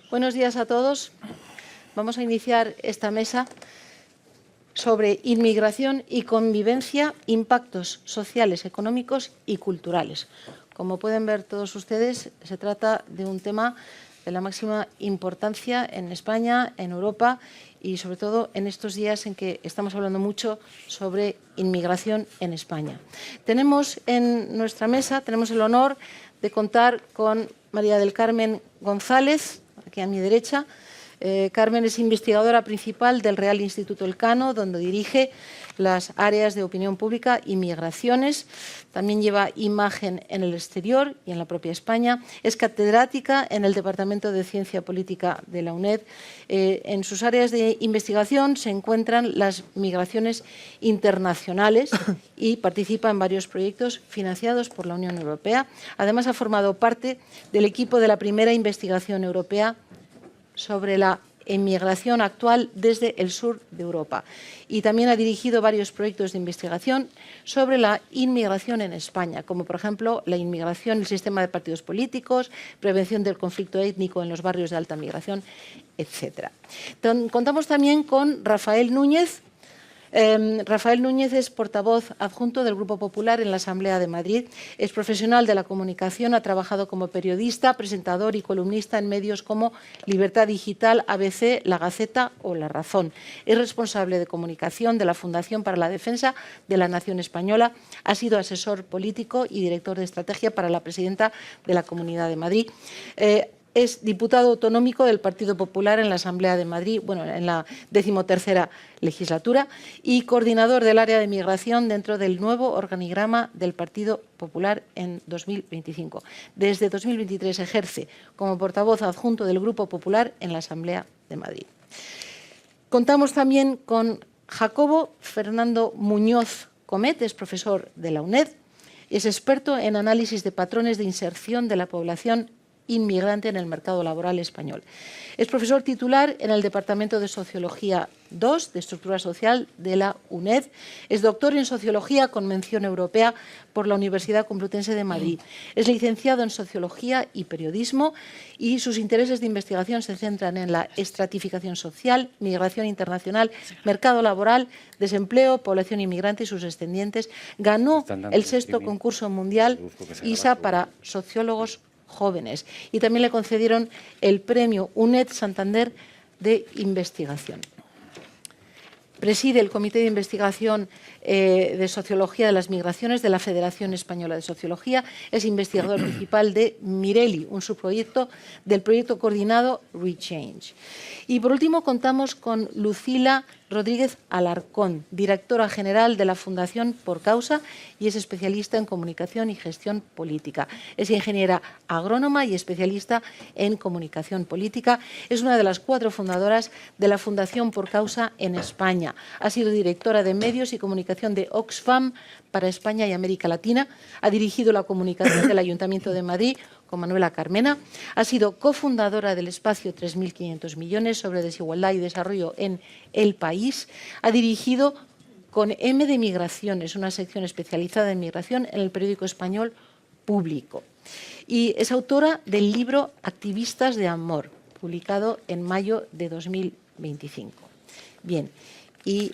Buenos días a todos. Vamos a iniciar esta mesa sobre inmigración y convivencia, impactos sociales, económicos y culturales. Como pueden ver todos ustedes, se trata de un tema de la máxima importancia en España, en Europa y sobre todo en estos días en que estamos hablando mucho sobre inmigración en España. Tenemos en nuestra mesa, tenemos el honor de contar con María del Carmen González, aquí a mi derecha. Carmen es investigadora principal del Real Instituto Elcano, donde dirige las áreas de opinión pública y migraciones. También lleva imagen en el exterior y en la propia España. Es catedrática en el Departamento de Ciencia Política de la UNED. En sus áreas de investigación se encuentran las migraciones internacionales y participa en varios proyectos financiados por la Unión Europea. Además, ha formado parte del equipo de la primera investigación europea sobre la inmigración actual desde el sur de Europa. Y también ha dirigido varios proyectos de investigación sobre la inmigración en España, como por ejemplo la inmigración, el sistema de partidos políticos, prevención del conflicto étnico en los barrios de alta migración, etc. Contamos también con Rafael Núñez. Rafael Núñez es portavoz adjunto del Grupo Popular en la Asamblea de Madrid. Es profesional de la comunicación, ha trabajado como periodista, presentador y columnista en medios como Libertad Digital, ABC, La Gaceta o La Razón. Es responsable de comunicación de la Fundación para la Defensa de la Nación Española. Ha sido asesor político y director de estrategia para la presidenta de la Comunidad de Madrid. Es diputado autonómico del Partido Popular en la Asamblea de Madrid, bueno, en la 13ª legislatura, y coordinador del área de migración dentro del nuevo organigrama del Partido Popular en 2025. Desde 2023 ejerce como portavoz adjunto del Grupo Popular en la Asamblea de Madrid. Contamos también con Jacobo Fernando Muñoz Comet, es profesor de la UNED, es experto en análisis de patrones de inserción de la población inmigrante en el mercado laboral español. Es profesor titular en el Departamento de Sociología II de Estructura Social de la UNED. Es doctor en Sociología con mención europea por la Universidad Complutense de Madrid. Es licenciado en Sociología y Periodismo y sus intereses de investigación se centran en la estratificación social, migración internacional, mercado laboral, desempleo, población inmigrante y sus descendientes. Ganó el 6º concurso mundial ISA para sociólogos jóvenes y también le concedieron el premio UNED Santander de investigación. Preside el Comité de Investigación de Sociología de las Migraciones de la Federación Española de Sociología. Es investigador principal de Mireli, un subproyecto del proyecto coordinado Rechange. Y por último contamos con Lucila Rodríguez Alarcón, directora general de la Fundación Por Causa y es especialista en comunicación y gestión política. Es ingeniera agrónoma y especialista en comunicación política. Es una de las 4 fundadoras de la Fundación Por Causa en España. Ha sido directora de medios y comunicación de Oxfam para España y América Latina. Ha dirigido la comunicación del Ayuntamiento de Madrid con Manuela Carmena. Ha sido cofundadora del espacio 3.500 millones sobre desigualdad y desarrollo en El País. Ha dirigido con M de Migraciones, una sección especializada en migración en el periódico español Público. Y es autora del libro Activistas de Amor, publicado en mayo de 2025. Bien, y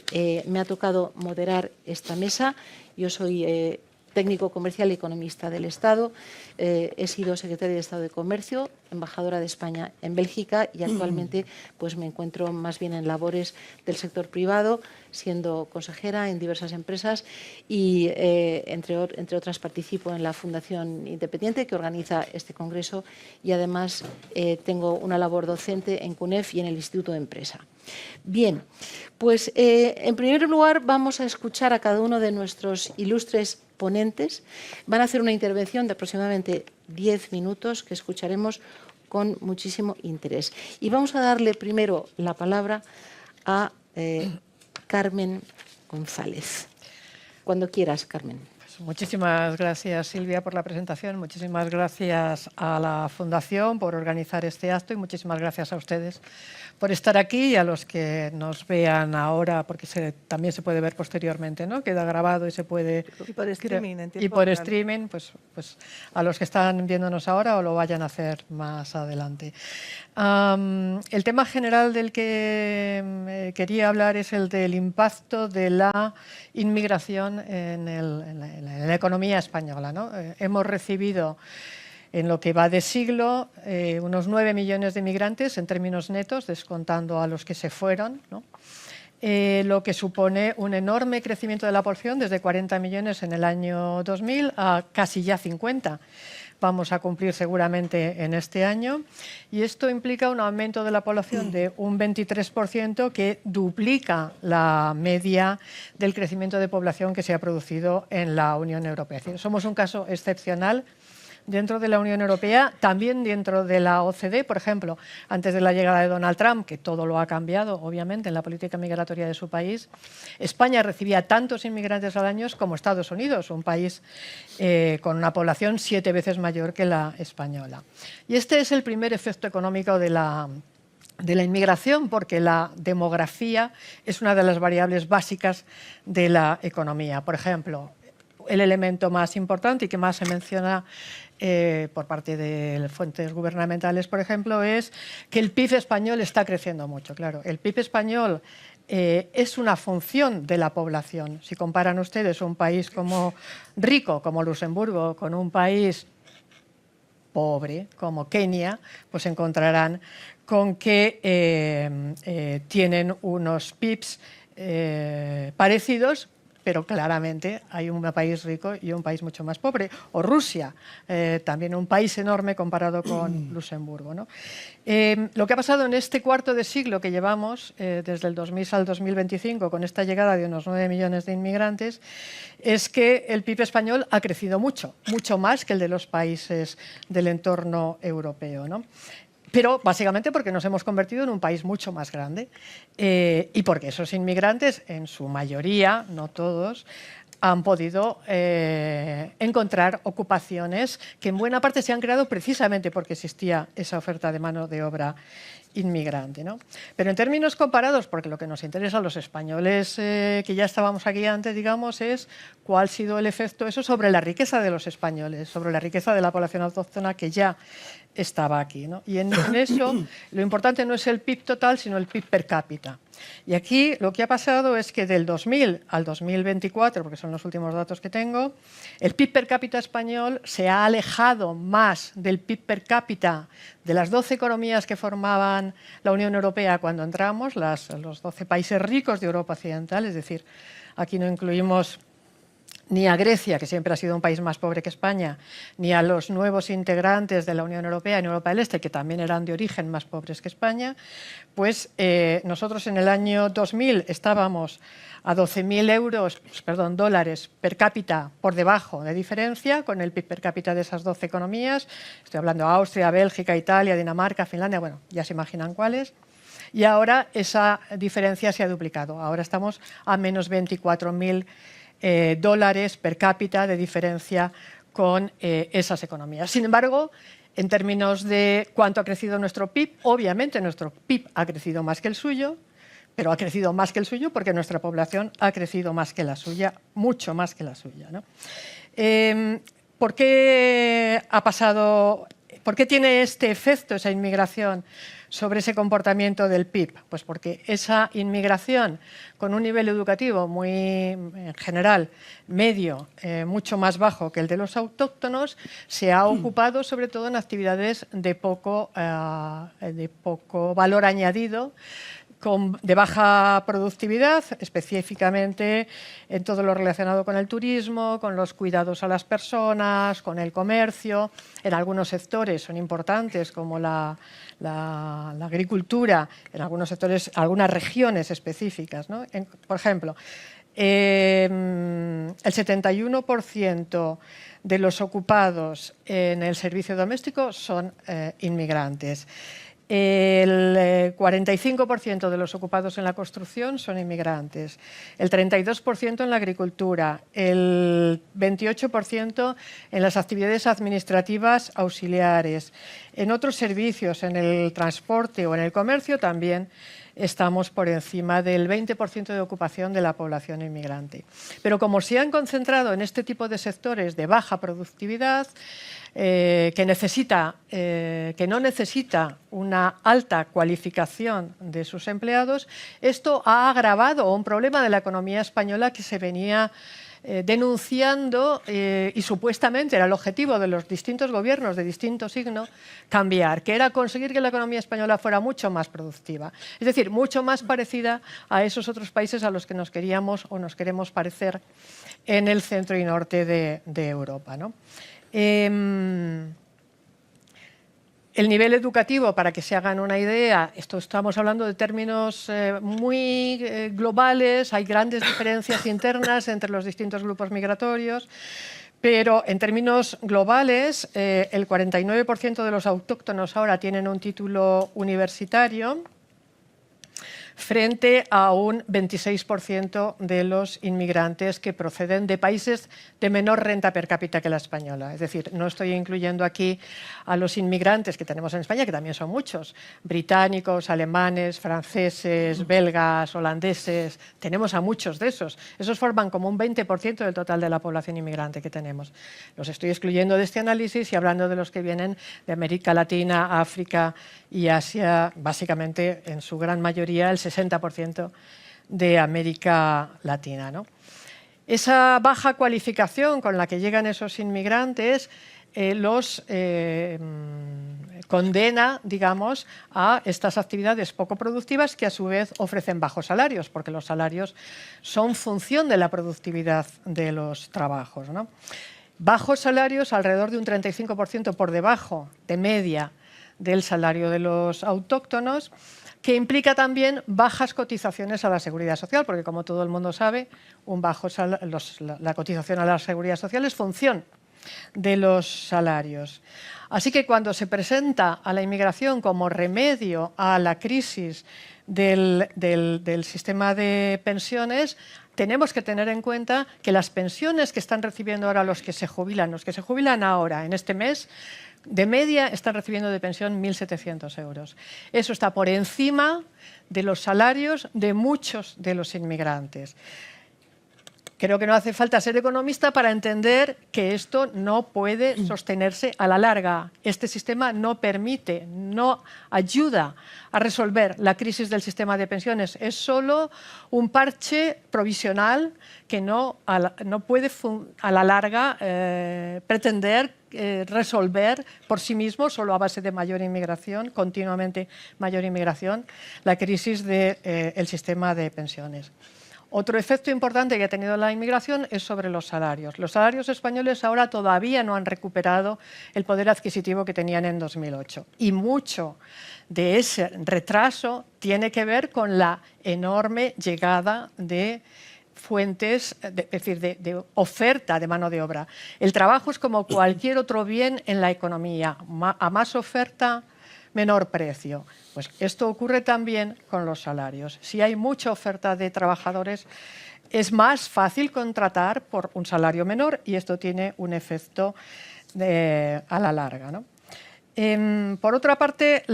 me ha tocado moderar esta mesa. Yo soy técnico comercial y economista del Estado. He sido secretaria de Estado de Comercio, embajadora de España en Bélgica y actualmente pues, me encuentro más bien en labores del sector privado, siendo consejera en diversas empresas y, entre otras, participo en la Fundación Independiente que organiza este congreso y además tengo una labor docente en CUNEF y en el Instituto de Empresa. Bien, pues en primer lugar vamos a escuchar a cada uno de nuestros ilustres ponentes. Van a hacer una intervención de aproximadamente 10 minutos que escucharemos con muchísimo interés. Y vamos a darle primero la palabra a Carmen González. Cuando quieras, Carmen. Pues muchísimas gracias, Silvia, por la presentación. Muchísimas gracias a la Fundación por organizar este acto y muchísimas gracias a ustedes por estar aquí y a los que nos vean ahora, porque también se puede ver posteriormente, ¿no? Queda grabado y se puede... Y por streaming, en tiempo Y por real. streaming, pues a los que están viéndonos ahora o lo vayan a hacer más adelante. El tema general del que quería hablar es el del impacto de la inmigración en la economía española, ¿no? Hemos recibido en lo que va de siglo unos 9 millones de inmigrantes en términos netos, descontando a los que se fueron, ¿no? Lo que supone un enorme crecimiento de la población desde 40 millones en el año 2000 a casi ya 50. Vamos a cumplir seguramente en este año y esto implica un aumento de la población de un 23% que duplica la media del crecimiento de población que se ha producido en la Unión Europea. Es decir, somos un caso excepcional dentro de la Unión Europea, también dentro de la OCDE, por ejemplo, antes de la llegada de Donald Trump, que todo lo ha cambiado, obviamente, en la política migratoria de su país, España recibía tantos inmigrantes al año como Estados Unidos, un país con una población 7 veces mayor que la española. Y este es el primer efecto económico de la inmigración, porque la demografía es una de las variables básicas de la economía. Por ejemplo, el elemento más importante y que más se menciona por parte de fuentes gubernamentales, por ejemplo, es que el PIB español está creciendo mucho. Claro, el PIB español es una función de la población. Si comparan ustedes un país rico como Luxemburgo con un país pobre como Kenia, pues encontrarán con que tienen unos PIBs parecidos, pero claramente hay un país rico y un país mucho más pobre. O Rusia, también un país enorme comparado con Luxemburgo, ¿no? Lo que ha pasado en este cuarto de siglo que llevamos, desde el 2000 al 2025, con esta llegada de unos 9 millones de inmigrantes, es que el PIB español ha crecido mucho, mucho más que el de los países del entorno europeo, ¿no? Pero básicamente porque nos hemos convertido en un país mucho más grande y porque esos inmigrantes, en su mayoría, no todos, han podido encontrar ocupaciones que en buena parte se han creado precisamente porque existía esa oferta de mano de obra inmigrante, ¿no? Pero en términos comparados, porque lo que nos interesa a los españoles que ya estábamos aquí antes, digamos, es cuál ha sido el efecto eso sobre la riqueza de los españoles, sobre la riqueza de la población autóctona que ya estaba aquí, ¿no? Y en eso lo importante no es el PIB total, sino el PIB per cápita. Y aquí lo que ha pasado es que del 2000 al 2024, porque son los últimos datos que tengo, el PIB per cápita español se ha alejado más del PIB per cápita de las 12 economías que formaban la Unión Europea cuando entramos, los 12 países ricos de Europa Occidental, es decir, aquí no incluimos ni a Grecia, que siempre ha sido un país más pobre que España, ni a los nuevos integrantes de la Unión Europea en Europa del Este, que también eran de origen más pobres que España, pues nosotros en el año 2000 estábamos a 12.000 dólares per cápita por debajo de diferencia con el PIB per cápita de esas 12 economías. Estoy hablando de Austria, Bélgica, Italia, Dinamarca, Finlandia, bueno, ya se imaginan cuáles. Y ahora esa diferencia se ha duplicado. Ahora estamos a menos 24.000 dólares per cápita de diferencia con esas economías. Sin embargo, en términos de cuánto ha crecido nuestro PIB, obviamente nuestro PIB ha crecido más que el suyo, pero ha crecido más que el suyo porque nuestra población ha crecido más que la suya, mucho más que la suya, ¿no? ¿Por qué ha pasado? ¿Por qué tiene este efecto esa inmigración sobre ese comportamiento del PIB? Pues porque esa inmigración con un nivel educativo muy, en general, medio, mucho más bajo que el de los autóctonos, se ha ocupado sobre todo en actividades de poco valor añadido, de baja productividad, específicamente en todo lo relacionado con el turismo, con los cuidados a las personas, con el comercio. En algunos sectores son importantes, como la agricultura, en algunos sectores, algunas regiones específicas, ¿no? Por ejemplo, el 71% de los ocupados en el servicio doméstico son inmigrantes. El 45% de los ocupados en la construcción son inmigrantes, el 32% en la agricultura, el 28% en las actividades administrativas auxiliares, en otros servicios, en el transporte o en el comercio también estamos por encima del 20% de ocupación de la población inmigrante. Pero como se han concentrado en este tipo de sectores de baja productividad, que no necesita una alta cualificación de sus empleados, esto ha agravado un problema de la economía española que se venía denunciando y supuestamente era el objetivo de los distintos gobiernos de distinto signo cambiar, que era conseguir que la economía española fuera mucho más productiva, es decir, mucho más parecida a esos otros países a los que nos queríamos o nos queremos parecer en el centro y norte de Europa, ¿no? El nivel educativo, para que se hagan una idea, esto estamos hablando de términos muy globales, hay grandes diferencias internas entre los distintos grupos migratorios, pero en términos globales, el 49% de los autóctonos ahora tienen un título universitario, frente a un 26% de los inmigrantes que proceden de países de menor renta per cápita que la española. Es decir, no estoy incluyendo aquí a los inmigrantes que tenemos en España, que también son muchos, británicos, alemanes, franceses, belgas, holandeses, tenemos a muchos de esos. Esos forman como un 20% del total de la población inmigrante que tenemos. Los estoy excluyendo de este análisis y hablando de los que vienen de América Latina, África y Asia, básicamente en su gran mayoría el 60% de América Latina, ¿no? Esa baja cualificación con la que llegan esos inmigrantes los condena, digamos, a estas actividades poco productivas que a su vez ofrecen bajos salarios, porque los salarios son función de la productividad de los trabajos, ¿no? Bajos salarios, alrededor de un 35% por debajo de media del salario de los autóctonos, que implica también bajas cotizaciones a la Seguridad Social, porque como todo el mundo sabe, la cotización a la Seguridad Social es función de los salarios. Así que cuando se presenta a la inmigración como remedio a la crisis del sistema de pensiones, tenemos que tener en cuenta que las pensiones que están recibiendo ahora los que se jubilan ahora en este mes, de media están recibiendo de pensión 1.700 euros. Eso está por encima de los salarios de muchos de los inmigrantes. Creo que no hace falta ser economista para entender que esto no puede sostenerse a la larga. Este sistema no permite, no ayuda a resolver la crisis del sistema de pensiones. Es solo un parche provisional que no puede a la larga pretender resolver por sí mismo, solo a base de mayor inmigración, continuamente mayor inmigración, la crisis del sistema de pensiones. Otro efecto importante que ha tenido la inmigración es sobre los salarios. Los salarios españoles ahora todavía no han recuperado el poder adquisitivo que tenían en 2008. Y mucho de ese retraso tiene que ver con la enorme llegada de fuentes, es decir, de oferta de mano de obra. El trabajo es como cualquier otro bien en la economía. A más oferta, menor precio. Pues esto ocurre también con los salarios. Si hay mucha oferta de trabajadores, es más fácil contratar por un salario menor y esto tiene un efecto a la larga, ¿no? Por otra parte,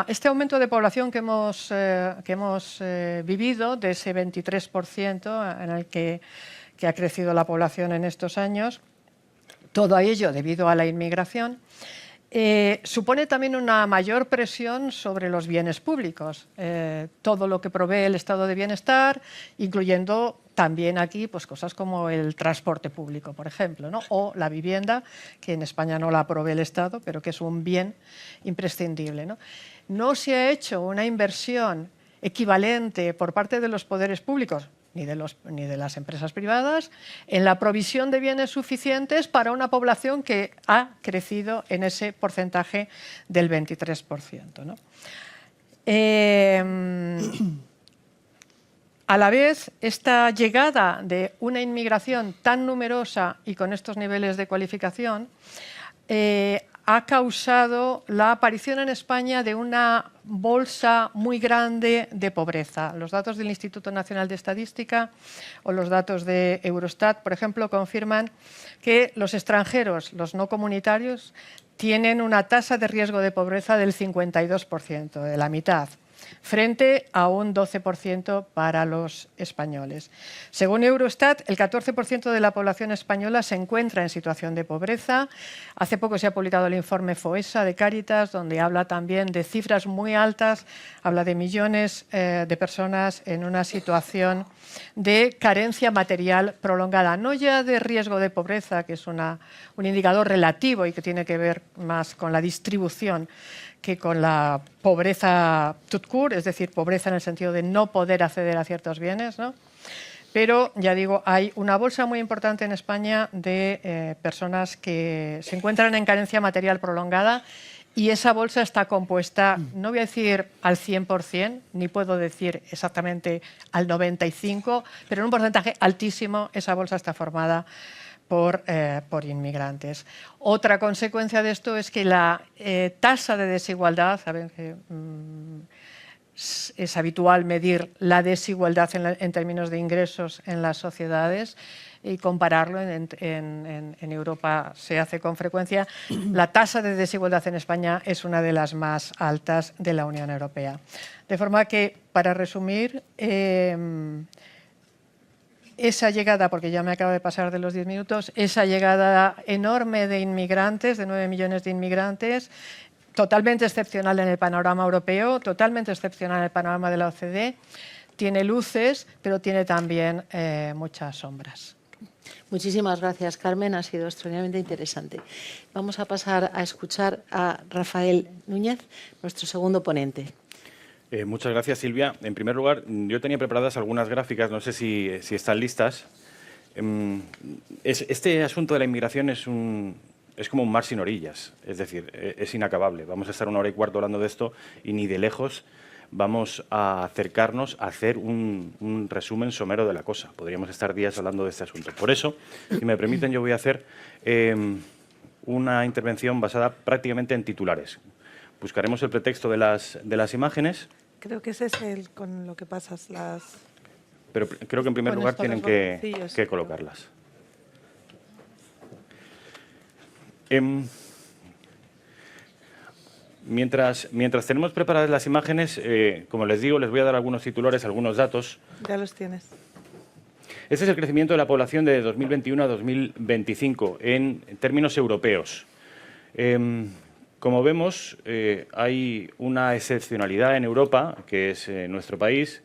este aumento de población que hemos vivido, de ese 23% en el que ha crecido la población en estos años, todo ello debido a la inmigración, supone también una mayor presión sobre los bienes públicos, todo lo que provee el estado de bienestar, incluyendo también aquí pues, cosas como el transporte público, por ejemplo, ¿no? O la vivienda, que en España no la provee el Estado, pero que es un bien imprescindible, ¿no? No se ha hecho una inversión equivalente por parte de los poderes públicos, ni de las empresas privadas, en la provisión de bienes suficientes para una población que ha crecido en ese porcentaje del 23%, ¿no? A la vez, esta llegada de una inmigración tan numerosa y con estos niveles de cualificación ha causado la aparición en España de una bolsa muy grande de pobreza. Los datos del Instituto Nacional de Estadística o los datos de Eurostat, por ejemplo, confirman que los extranjeros, los no comunitarios, tienen una tasa de riesgo de pobreza del 52%, de la mitad, frente a un 12% para los españoles. Según Eurostat, el 14% de la población española se encuentra en situación de pobreza. Hace poco se ha publicado el informe FOESA de Cáritas, donde habla también de cifras muy altas, habla de millones de personas en una situación de carencia material prolongada, no ya de riesgo de pobreza, que es un indicador relativo y que tiene que ver más con la distribución que con la pobreza tout court, es decir, pobreza en el sentido de no poder acceder a ciertos bienes, ¿no? Pero, ya digo, hay una bolsa muy importante en España de personas que se encuentran en carencia material prolongada y esa bolsa está compuesta, no voy a decir al 100%, ni puedo decir exactamente al 95%, pero en un porcentaje altísimo esa bolsa está formada por inmigrantes. Otra consecuencia de esto es que la tasa de desigualdad, saben que es habitual medir la desigualdad en términos de ingresos en las sociedades y compararlo. En Europa se hace con frecuencia. La tasa de desigualdad en España es una de las más altas de la Unión Europea. De forma que, para resumir, esa llegada, porque ya me acabo de pasar de los 10 minutos, esa llegada enorme de inmigrantes, de 9 millones de inmigrantes, totalmente excepcional en el panorama europeo, totalmente excepcional en el panorama de la OCDE, tiene luces, pero tiene también muchas sombras. Muchísimas gracias, Carmen. Ha sido extraordinariamente interesante. Vamos a pasar a escuchar a Rafael Núñez, nuestro segundo ponente. Muchas gracias, Silvia. En primer lugar, yo tenía preparadas algunas gráficas, no sé si están listas. Este asunto de la inmigración es como un mar sin orillas, es decir, es inacabable. Vamos a estar 1 hora y cuarto hablando de esto y ni de lejos vamos a acercarnos a hacer un resumen somero de la cosa. Podríamos estar días hablando de este asunto. Por eso, si me permiten, yo voy a hacer una intervención basada prácticamente en titulares. Buscaremos el pretexto de las imágenes. Creo que ese es con lo que pasas las... Pero creo que en primer lugar tienen que colocarlas. Mientras tenemos preparadas las imágenes, como les digo, les voy a dar algunos titulares, algunos datos. Ya los tienes. Este es el crecimiento de la población de 2021 a 2025 en términos europeos. Como vemos, hay una excepcionalidad en Europa, que es nuestro país.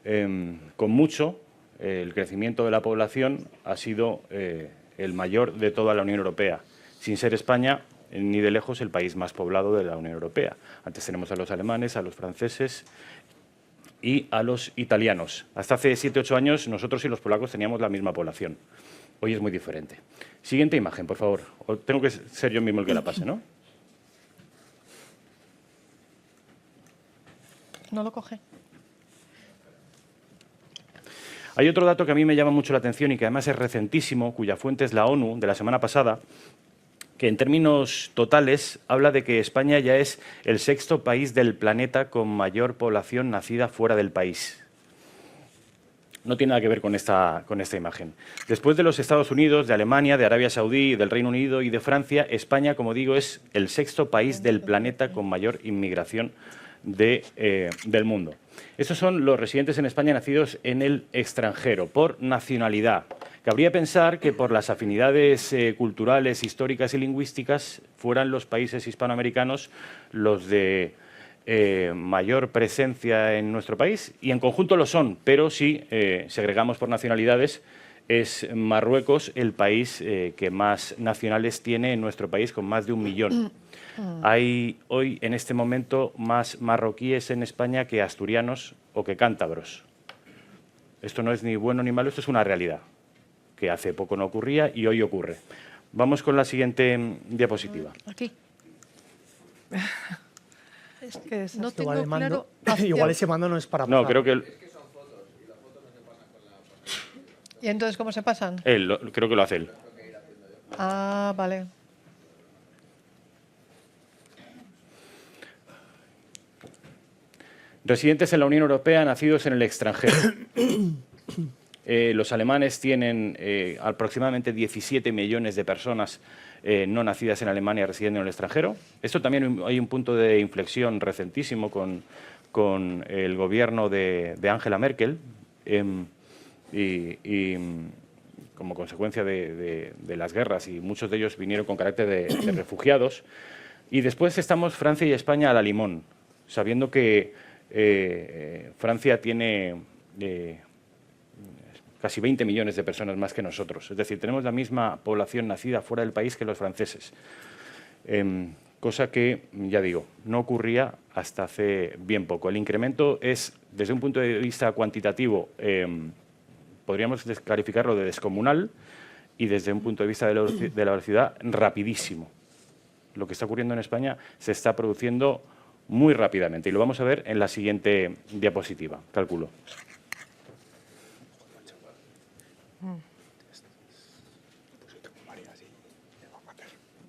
Con mucho, el crecimiento de la población ha sido el mayor de toda la Unión Europea, sin ser España ni de lejos el país más poblado de la Unión Europea. Antes tenemos a los alemanes, a los franceses y a los italianos. Hasta hace 7 u 8 años nosotros y los polacos teníamos la misma población. Hoy es muy diferente. Siguiente imagen, por favor. O tengo que ser yo mismo el que la pase, ¿no? No lo coge. Hay otro dato que a mí me llama mucho la atención y que además es recentísimo, cuya fuente es la ONU, de la semana pasada, que en términos totales habla de que España ya es el 6º país del planeta con mayor población nacida fuera del país. No tiene nada que ver con esta imagen. Después de los Estados Unidos, de Alemania, de Arabia Saudí, del Reino Unido y de Francia, España, como digo, es el 6º país del planeta con mayor inmigración del mundo. Estos son los residentes en España nacidos en el extranjero, por nacionalidad. Cabría pensar que por las afinidades culturales, históricas y lingüísticas fueran los países hispanoamericanos los de mayor presencia en nuestro país, y en conjunto lo son, pero si segregamos por nacionalidades, es Marruecos el país que más nacionales tiene en nuestro país, con más de 1 millón. Hay hoy, en este momento, más marroquíes en España que asturianos o que cántabros. Esto no es ni bueno ni malo, esto es una realidad, que hace poco no ocurría y hoy ocurre. Vamos con la siguiente diapositiva. Aquí. Es que es No así. tengo Igual, claro. igual ese mando no es para No, pasar. creo que ¿Y entonces cómo se pasan? creo que lo hace él. Ah, vale. Residentes en la Unión Europea nacidos en el extranjero. Los alemanes tienen aproximadamente 17 millones de personas no nacidas en Alemania residiendo en el extranjero. Esto también hay un punto de inflexión recentísimo con el gobierno de Angela Merkel y como consecuencia de las guerras, y muchos de ellos vinieron con carácter de refugiados. Y después estamos Francia y España a la limón, sabiendo que Francia tiene casi 20 millones de personas más que nosotros. Es decir, tenemos la misma población nacida fuera del país que los franceses. Cosa que, ya digo, no ocurría hasta hace bien poco. El incremento es, desde un punto de vista cuantitativo, podríamos calificarlo de descomunal, y desde un punto de vista de la velocidad, rapidísimo. Lo que está ocurriendo en España se está produciendo muy rápidamente, y lo vamos a ver en la siguiente diapositiva. Calculo.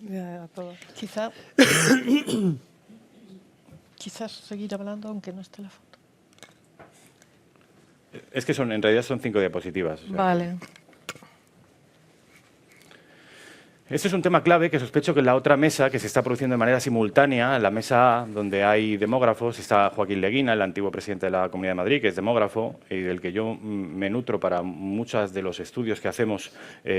Ya, todo. Quizás seguir hablando aunque no esté la foto. Es que en realidad son 5 diapositivas. O sea. Vale. Este es un tema clave que sospecho que en la otra mesa, que se está produciendo de manera simultánea, la mesa donde hay demógrafos, está Joaquín Leguina, el antiguo presidente de la Comunidad de Madrid, que es demógrafo y del que yo me nutro para muchos de los estudios que hacemos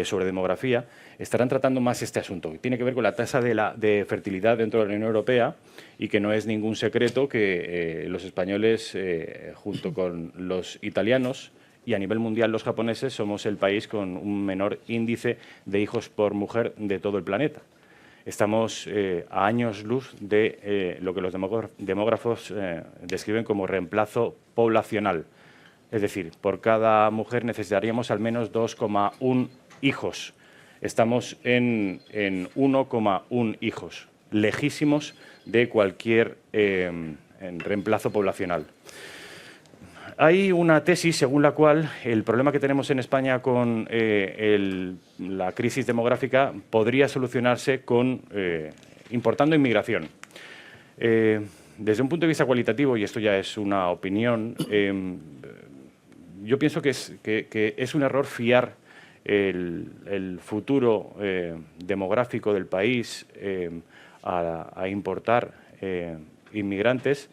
sobre demografía, estarán tratando más este asunto. Tiene que ver con la tasa de fertilidad dentro de la Unión Europea, y que no es ningún secreto que los españoles, junto con los italianos, y a nivel mundial los japoneses, somos el país con un menor índice de hijos por mujer de todo el planeta. Estamos a años luz de lo que los demógrafos describen como reemplazo poblacional. Es decir, por cada mujer necesitaríamos al menos 2,1 hijos. Estamos en 1,1 hijos, lejísimos de cualquier reemplazo poblacional. Hay una tesis según la cual el problema que tenemos en España con la crisis demográfica podría solucionarse importando inmigración. Desde un punto de vista cualitativo, y esto ya es una opinión, yo pienso que es un error fiar el futuro demográfico del país a importar inmigrantes,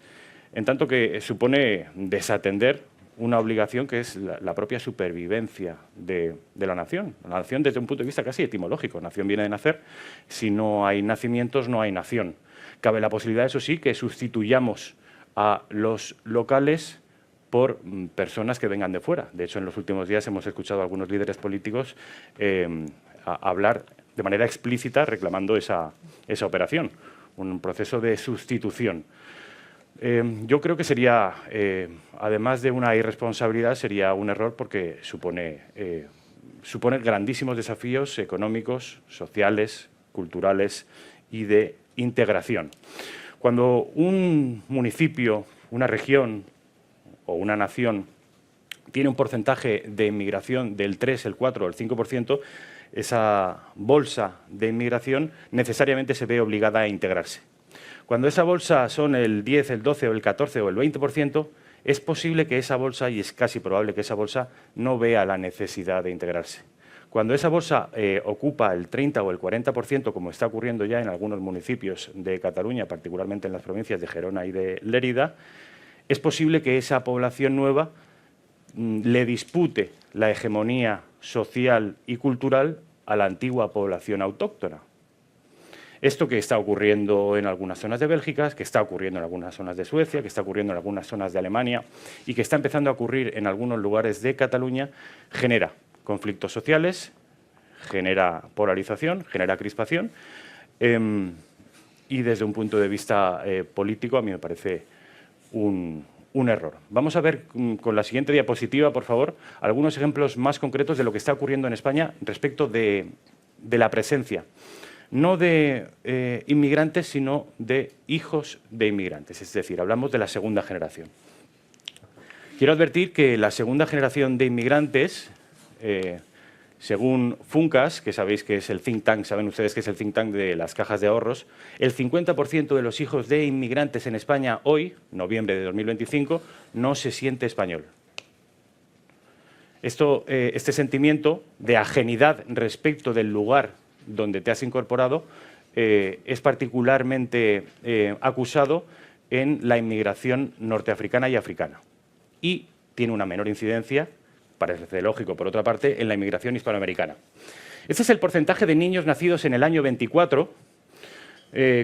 en tanto que supone desatender una obligación que es la propia supervivencia de la nación. La nación desde un punto de vista casi etimológico. Nación viene de nacer. Si no hay nacimientos, no hay nación. Cabe la posibilidad, eso sí, que sustituyamos a los locales por personas que vengan de fuera. De hecho, en los últimos días hemos escuchado a algunos líderes políticos hablar de manera explícita reclamando esa operación, un proceso de sustitución. Yo creo que sería, además de una irresponsabilidad, sería un error porque supone grandísimos desafíos económicos, sociales, culturales y de integración. Cuando un municipio, una región o una nación tiene un porcentaje de inmigración del 3, el 4 o el 5%, esa bolsa de inmigración necesariamente se ve obligada a integrarse. Cuando esa bolsa son el 10, el 12 o el 14 o el 20%, es posible que esa bolsa, y es casi probable que esa bolsa, no vea la necesidad de integrarse. Cuando esa bolsa ocupa el 30 o el 40%, como está ocurriendo ya en algunos municipios de Cataluña, particularmente en las provincias de Gerona y de Lérida, es posible que esa población nueva le dispute la hegemonía social y cultural a la antigua población autóctona. Esto que está ocurriendo en algunas zonas de Bélgica, que está ocurriendo en algunas zonas de Suecia, que está ocurriendo en algunas zonas de Alemania y que está empezando a ocurrir en algunos lugares de Cataluña, genera conflictos sociales, genera polarización, genera crispación y desde un punto de vista político a mí me parece un error. Vamos a ver con la siguiente diapositiva, por favor, algunos ejemplos más concretos de lo que está ocurriendo en España respecto de la presencia no de inmigrantes, sino de hijos de inmigrantes. Es decir, hablamos de la segunda generación. Quiero advertir que la segunda generación de inmigrantes Según Funcas, que sabéis que es el think tank, saben ustedes que es el think tank de las cajas de ahorros, el 50% de los hijos de inmigrantes en España hoy, noviembre de 2025, no se siente español. Este sentimiento de ajenidad respecto del lugar donde te has incorporado es particularmente acusado en la inmigración norteafricana y africana. Y tiene una menor incidencia, parece lógico, por otra parte, en la inmigración hispanoamericana. Este es el porcentaje de niños nacidos en el año 24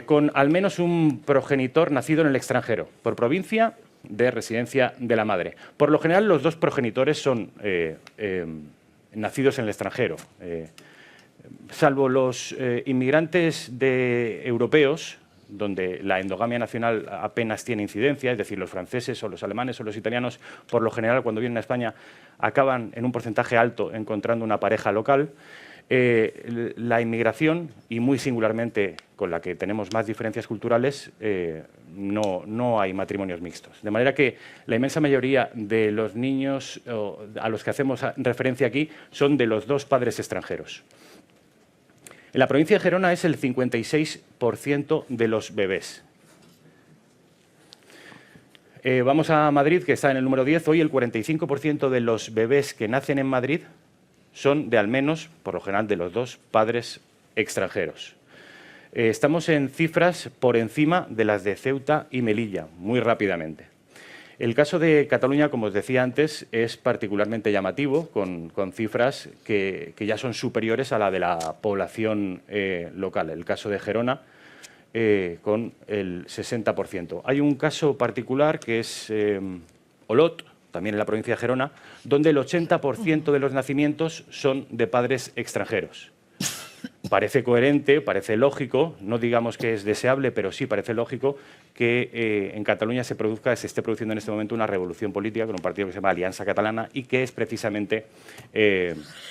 con al menos un progenitor nacido en el extranjero, por provincia de residencia de la madre. Por lo general, los dos progenitores son nacidos en el extranjero. Salvo los inmigrantes europeos, donde la endogamia nacional apenas tiene incidencia, es decir, los franceses o los alemanes o los italianos, por lo general, cuando vienen a España, acaban en un porcentaje alto encontrando una pareja local. La inmigración, y muy singularmente con la que tenemos más diferencias culturales, no hay matrimonios mixtos. De manera que la inmensa mayoría de los niños a los que hacemos referencia aquí son de los dos padres extranjeros. En la provincia de Gerona es el 56% de los bebés. Vamos a Madrid, que está en el número 10. Hoy el 45% de los bebés que nacen en Madrid son de al menos, por lo general, de los dos padres extranjeros. Estamos en cifras por encima de las de Ceuta y Melilla, muy rápidamente. El caso de Cataluña, como os decía antes, es particularmente llamativo, con cifras que ya son superiores a la de la población local. El caso de Gerona, con el 60%. Hay un caso particular que es Olot, también en la provincia de Gerona, donde el 80% de los nacimientos son de padres extranjeros. Parece coherente, parece lógico, no digamos que es deseable, pero sí parece lógico que en Cataluña se esté produciendo en este momento una revolución política con un partido que se llama Alianza Catalana y que es precisamente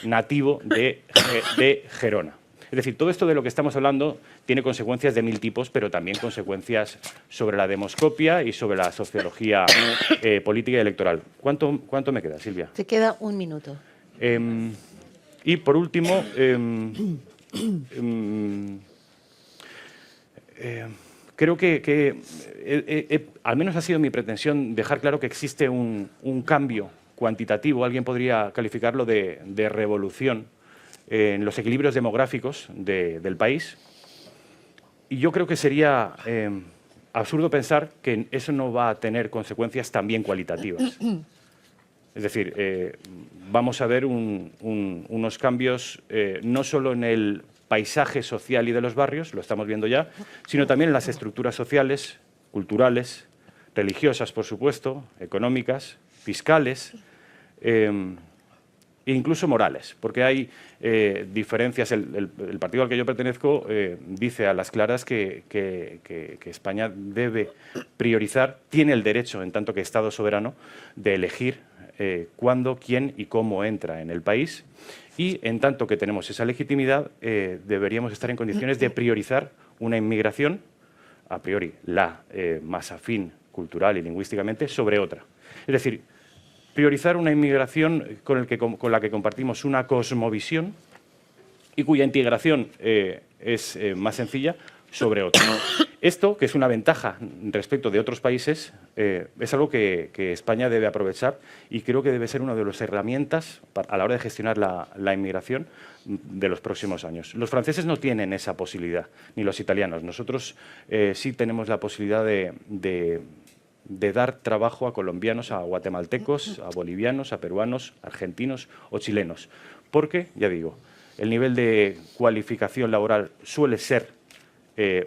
nativo de Gerona. Es decir, todo esto de lo que estamos hablando tiene consecuencias de mil tipos, pero también consecuencias sobre la demoscopia y sobre la sociología política y electoral. ¿Cuánto me queda, Silvia? Te queda un minuto. Y por último, creo que al menos ha sido mi pretensión dejar claro que existe un cambio cuantitativo, alguien podría calificarlo de revolución en los equilibrios demográficos del país. Y yo creo que sería absurdo pensar que eso no va a tener consecuencias también cualitativas. Es decir, vamos a ver unos cambios no solo en el paisaje social y de los barrios, lo estamos viendo ya, sino también en las estructuras sociales, culturales, religiosas, por supuesto, económicas, fiscales e incluso morales, porque hay diferencias. El partido al que yo pertenezco dice a las claras que España debe priorizar, tiene el derecho, en tanto que Estado soberano, de elegir cuándo, quién y cómo entra en el país, y en tanto que tenemos esa legitimidad deberíamos estar en condiciones de priorizar una inmigración, a priori la más afín cultural y lingüísticamente, sobre otra. Es decir, priorizar una inmigración con la que compartimos una cosmovisión y cuya integración es más sencilla sobre otra. Esto, que es una ventaja respecto de otros países, es algo que España debe aprovechar y creo que debe ser una de las herramientas a la hora de gestionar la inmigración de los próximos años. Los franceses no tienen esa posibilidad, ni los italianos. Nosotros sí tenemos la posibilidad de dar trabajo a colombianos, a guatemaltecos, a bolivianos, a peruanos, argentinos o chilenos. Porque, ya digo, el nivel de cualificación laboral suele ser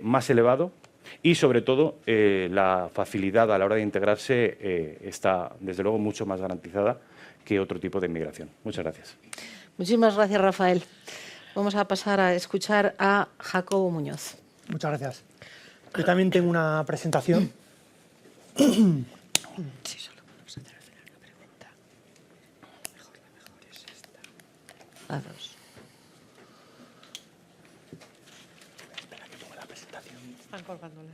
más elevado y, sobre todo, la facilidad a la hora de integrarse está, desde luego, mucho más garantizada que otro tipo de inmigración. Muchas gracias. Muchísimas gracias, Rafael. Vamos a pasar a escuchar a Jacobo Muñoz. Muchas gracias. Yo también tengo una presentación. Sí, solo vamos a hacer al final una pregunta. La mejor es esta. A dos. Espera, que pongo la presentación. Están colgándola.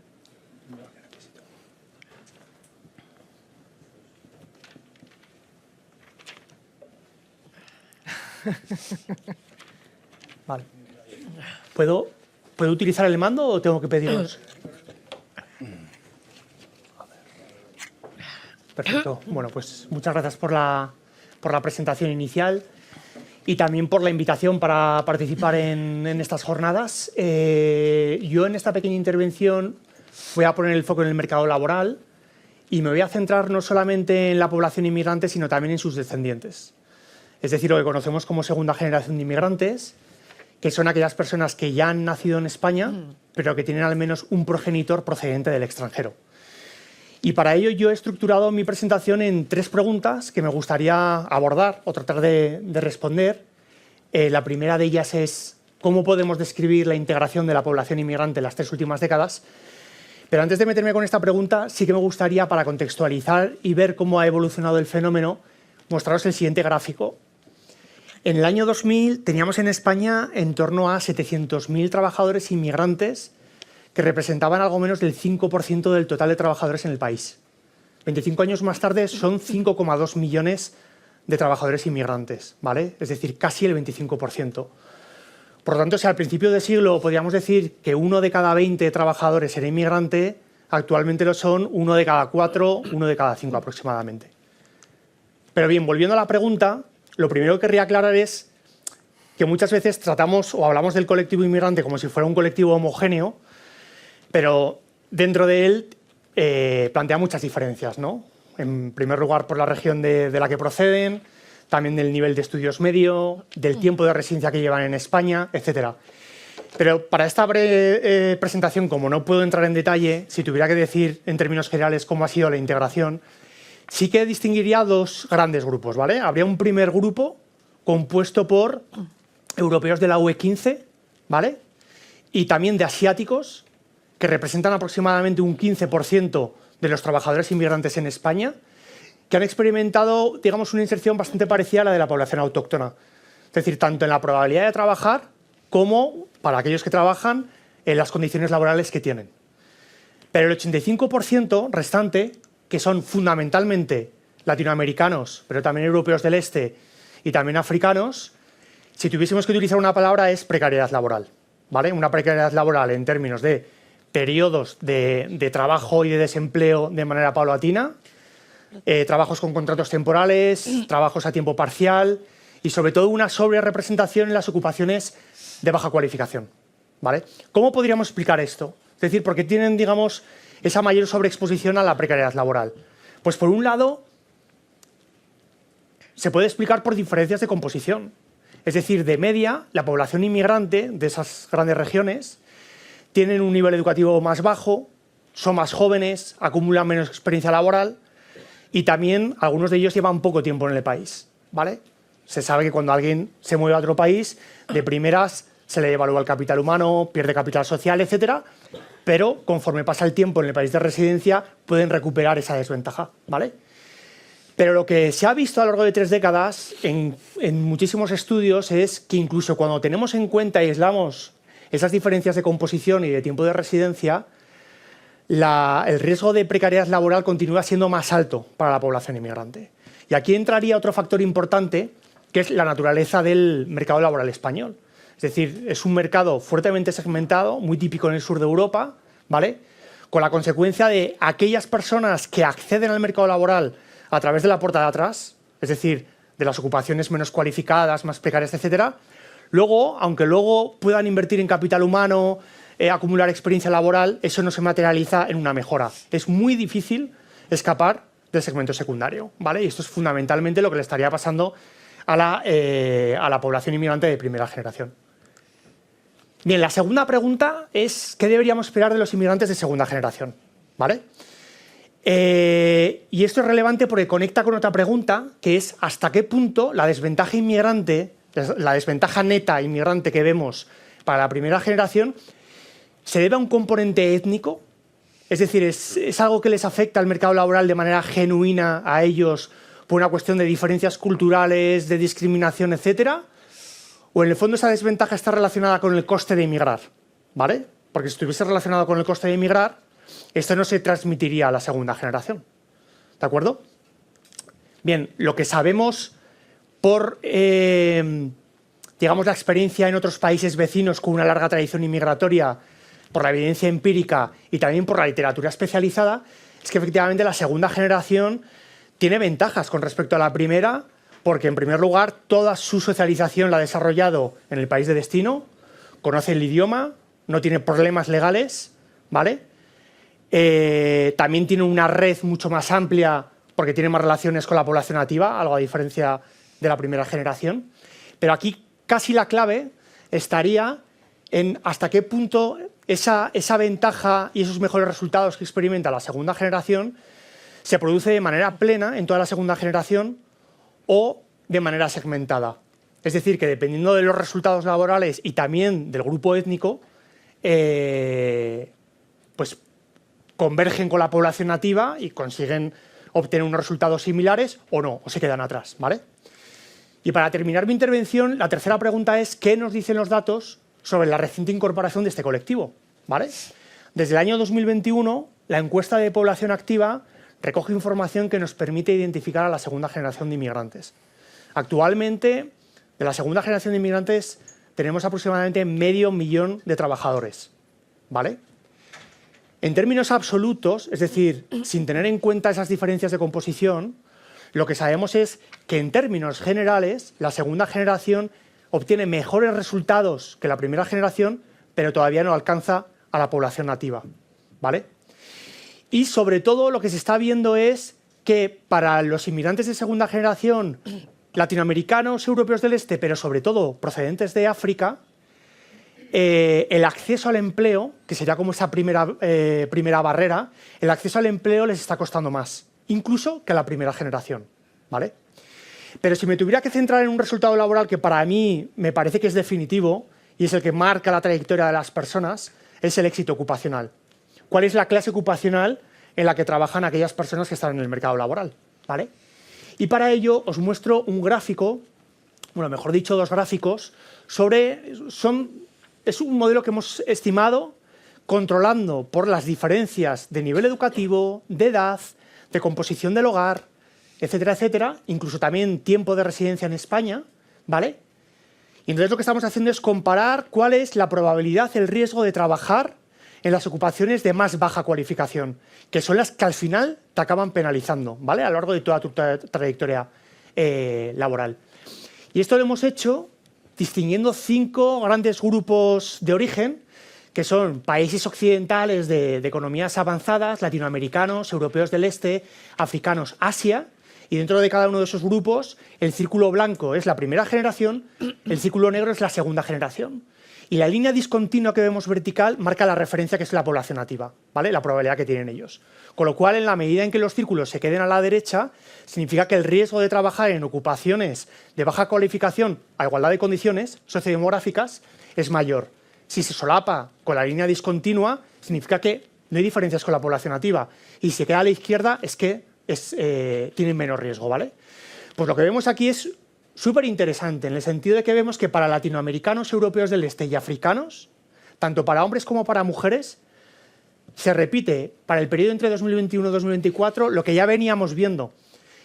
Vale. ¿Puedo utilizar el mando o tengo que pediros? Perfecto. Bueno, pues muchas gracias por la presentación inicial y también por la invitación para participar en estas jornadas. Yo en esta pequeña intervención voy a poner el foco en el mercado laboral y me voy a centrar no solamente en la población inmigrante, sino también en sus descendientes. Es decir, lo que conocemos como segunda generación de inmigrantes, que son aquellas personas que ya han nacido en España, pero que tienen al menos un progenitor procedente del extranjero. Y para ello yo he estructurado mi presentación en 3 preguntas que me gustaría abordar o tratar de responder. La primera de ellas es cómo podemos describir la integración de la población inmigrante en las 3 últimas décadas. Pero antes de meterme con esta pregunta, sí que me gustaría, para contextualizar y ver cómo ha evolucionado el fenómeno, mostraros el siguiente gráfico. En el año 2000 teníamos en España en torno a 700.000 trabajadores inmigrantes que representaban algo menos del 5% del total de trabajadores en el país. 25 años más tarde son 5,2 millones de trabajadores inmigrantes, ¿vale? Es decir, casi el 25%. Por lo tanto, si al principio del siglo podríamos decir que 1 de cada 20 trabajadores era inmigrante, actualmente lo son 1 de cada 4, 1 de cada 5 aproximadamente. Pero bien, volviendo a la pregunta, lo primero que querría aclarar es que muchas veces tratamos o hablamos del colectivo inmigrante como si fuera un colectivo homogéneo, pero dentro de él plantea muchas diferencias, ¿no? En primer lugar, por la región de la que proceden, también del nivel de estudios medio, del tiempo de residencia que llevan en España, etc. Pero para esta breve presentación, como no puedo entrar en detalle, si tuviera que decir en términos generales cómo ha sido la integración, sí que distinguiría 2 grandes grupos, ¿vale? Habría un primer grupo compuesto por europeos de la UE15, ¿vale? Y también de asiáticos, que representan aproximadamente un 15% de los trabajadores inmigrantes en España, que han experimentado, digamos, una inserción bastante parecida a la de la población autóctona. Es decir, tanto en la probabilidad de trabajar como, para aquellos que trabajan, en las condiciones laborales que tienen. Pero el 85% restante, que son fundamentalmente latinoamericanos, pero también europeos del este y también africanos, si tuviésemos que utilizar una palabra es precariedad laboral, ¿vale? Una precariedad laboral en términos de periodos de trabajo y de desempleo de manera paulatina, trabajos con contratos temporales, trabajos a tiempo parcial y sobre todo una sobrerepresentación en las ocupaciones de baja cualificación, ¿vale? ¿Cómo podríamos explicar esto? Es decir, ¿por qué tienen, digamos, esa mayor sobreexposición a la precariedad laboral? Pues por un lado, se puede explicar por diferencias de composición. Es decir, de media, la población inmigrante de esas grandes regiones tienen un nivel educativo más bajo, son más jóvenes, acumulan menos experiencia laboral y también algunos de ellos llevan poco tiempo en el país, ¿vale? Se sabe que cuando alguien se mueve a otro país, de primeras se le evalúa el capital humano, pierde capital social, etcétera, pero conforme pasa el tiempo en el país de residencia pueden recuperar esa desventaja, ¿vale? Pero lo que se ha visto a lo largo de 3 décadas en muchísimos estudios es que incluso cuando tenemos en cuenta y aislamos esas diferencias de composición y de tiempo de residencia, el riesgo de precariedad laboral continúa siendo más alto para la población inmigrante. Y aquí entraría otro factor importante, que es la naturaleza del mercado laboral español. Es decir, es un mercado fuertemente segmentado, muy típico en el sur de Europa, ¿vale? Con la consecuencia de aquellas personas que acceden al mercado laboral a través de la puerta de atrás, es decir, de las ocupaciones menos cualificadas, más precarias, etcétera. Luego, aunque luego puedan invertir en capital humano, acumular experiencia laboral, eso no se materializa en una mejora. Es muy difícil escapar del segmento secundario, ¿vale? Y esto es fundamentalmente lo que le estaría pasando a la población inmigrante de primera generación. Bien, la segunda pregunta es ¿qué deberíamos esperar de los inmigrantes de segunda generación? ¿Vale? Y esto es relevante porque conecta con otra pregunta, que es ¿hasta qué punto la desventaja inmigrante, la desventaja neta inmigrante que vemos para la primera generación, se debe a un componente étnico? Es decir, ¿es algo que les afecta al mercado laboral de manera genuina a ellos por una cuestión de diferencias culturales, de discriminación, etcétera? ¿O en el fondo esa desventaja está relacionada con el coste de emigrar? ¿Vale? Porque si estuviese relacionado con el coste de emigrar, esto no se transmitiría a la segunda generación. ¿De acuerdo? Bien, lo que sabemos por digamos, la experiencia en otros países vecinos con una larga tradición inmigratoria, por la evidencia empírica y también por la literatura especializada, es que efectivamente la segunda generación tiene ventajas con respecto a la primera, porque en primer lugar toda su socialización la ha desarrollado en el país de destino, conoce el idioma, no tiene problemas legales, ¿vale? También tiene una red mucho más amplia porque tiene más relaciones con la población nativa, algo a diferencia de la primera generación. Pero aquí casi la clave estaría en hasta qué punto esa ventaja y esos mejores resultados que experimenta la segunda generación se produce de manera plena en toda la segunda generación o de manera segmentada. Es decir, que dependiendo de los resultados laborales y también del grupo étnico, pues convergen con la población nativa y consiguen obtener unos resultados similares o no, o se quedan atrás, ¿vale? Y para terminar mi intervención, la tercera pregunta es ¿qué nos dicen los datos sobre la reciente incorporación de este colectivo? ¿Vale? Desde el año 2021, la encuesta de población activa recoge información que nos permite identificar a la segunda generación de inmigrantes. Actualmente, de la segunda generación de inmigrantes, tenemos aproximadamente 500.000 de trabajadores, ¿vale? En términos absolutos, es decir, sin tener en cuenta esas diferencias de composición, lo que sabemos es que en términos generales la segunda generación obtiene mejores resultados que la primera generación, pero todavía no alcanza a la población nativa, ¿vale? Y sobre todo lo que se está viendo es que para los inmigrantes de segunda generación, latinoamericanos, europeos del este, pero sobre todo procedentes de África, el acceso al empleo, que sería como esa primera barrera, el acceso al empleo les está costando más, incluso que a la primera generación, ¿vale? Pero si me tuviera que centrar en un resultado laboral que para mí me parece que es definitivo y es el que marca la trayectoria de las personas, es el éxito ocupacional. ¿Cuál es la clase ocupacional en la que trabajan aquellas personas que están en el mercado laboral? ¿Vale? Y para ello os muestro un gráfico, bueno, mejor dicho, dos gráficos, es un modelo que hemos estimado controlando por las diferencias de nivel educativo, de edad, de composición del hogar, etcétera, etcétera, incluso también tiempo de residencia en España, ¿vale? Y entonces lo que estamos haciendo es comparar cuál es la probabilidad, el riesgo de trabajar en las ocupaciones de más baja cualificación, que son las que al final te acaban penalizando, ¿vale? A lo largo de toda tu trayectoria laboral. Y esto lo hemos hecho distinguiendo 5 grandes grupos de origen, que son países occidentales de economías avanzadas, latinoamericanos, europeos del este, africanos, Asia, y dentro de cada uno de esos grupos el círculo blanco es la primera generación, el círculo negro es la segunda generación. Y la línea discontinua que vemos vertical marca la referencia que es la población nativa, ¿vale? La probabilidad que tienen ellos. Con lo cual, en la medida en que los círculos se queden a la derecha, significa que el riesgo de trabajar en ocupaciones de baja cualificación a igualdad de condiciones sociodemográficas es mayor. Si se solapa con la línea discontinua, significa que no hay diferencias con la población nativa. Y si se queda a la izquierda, es que tienen menos riesgo, ¿vale? Pues lo que vemos aquí es súper interesante, en el sentido de que vemos que para latinoamericanos, europeos del este y africanos, tanto para hombres como para mujeres, se repite para el periodo entre 2021 y 2024 lo que ya veníamos viendo,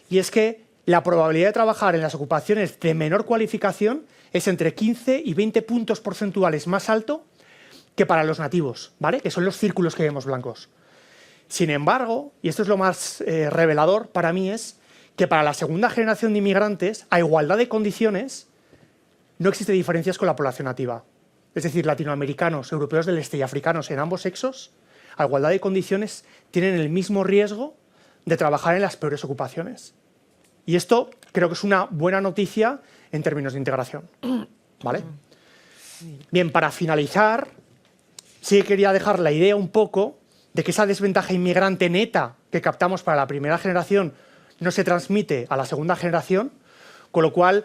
y es que la probabilidad de trabajar en las ocupaciones de menor cualificación es entre 15 y 20 puntos porcentuales más alto que para los nativos, ¿vale? Que son los círculos que vemos blancos. Sin embargo, y esto es lo más revelador para mí, es que para la segunda generación de inmigrantes, a igualdad de condiciones, no existe diferencias con la población nativa. Es decir, latinoamericanos, europeos del este y africanos en ambos sexos, a igualdad de condiciones, tienen el mismo riesgo de trabajar en las peores ocupaciones. Y esto creo que es una buena noticia en términos de integración, ¿vale? Bien, para finalizar, sí quería dejar la idea un poco de que esa desventaja inmigrante neta que captamos para la primera generación no se transmite a la segunda generación, con lo cual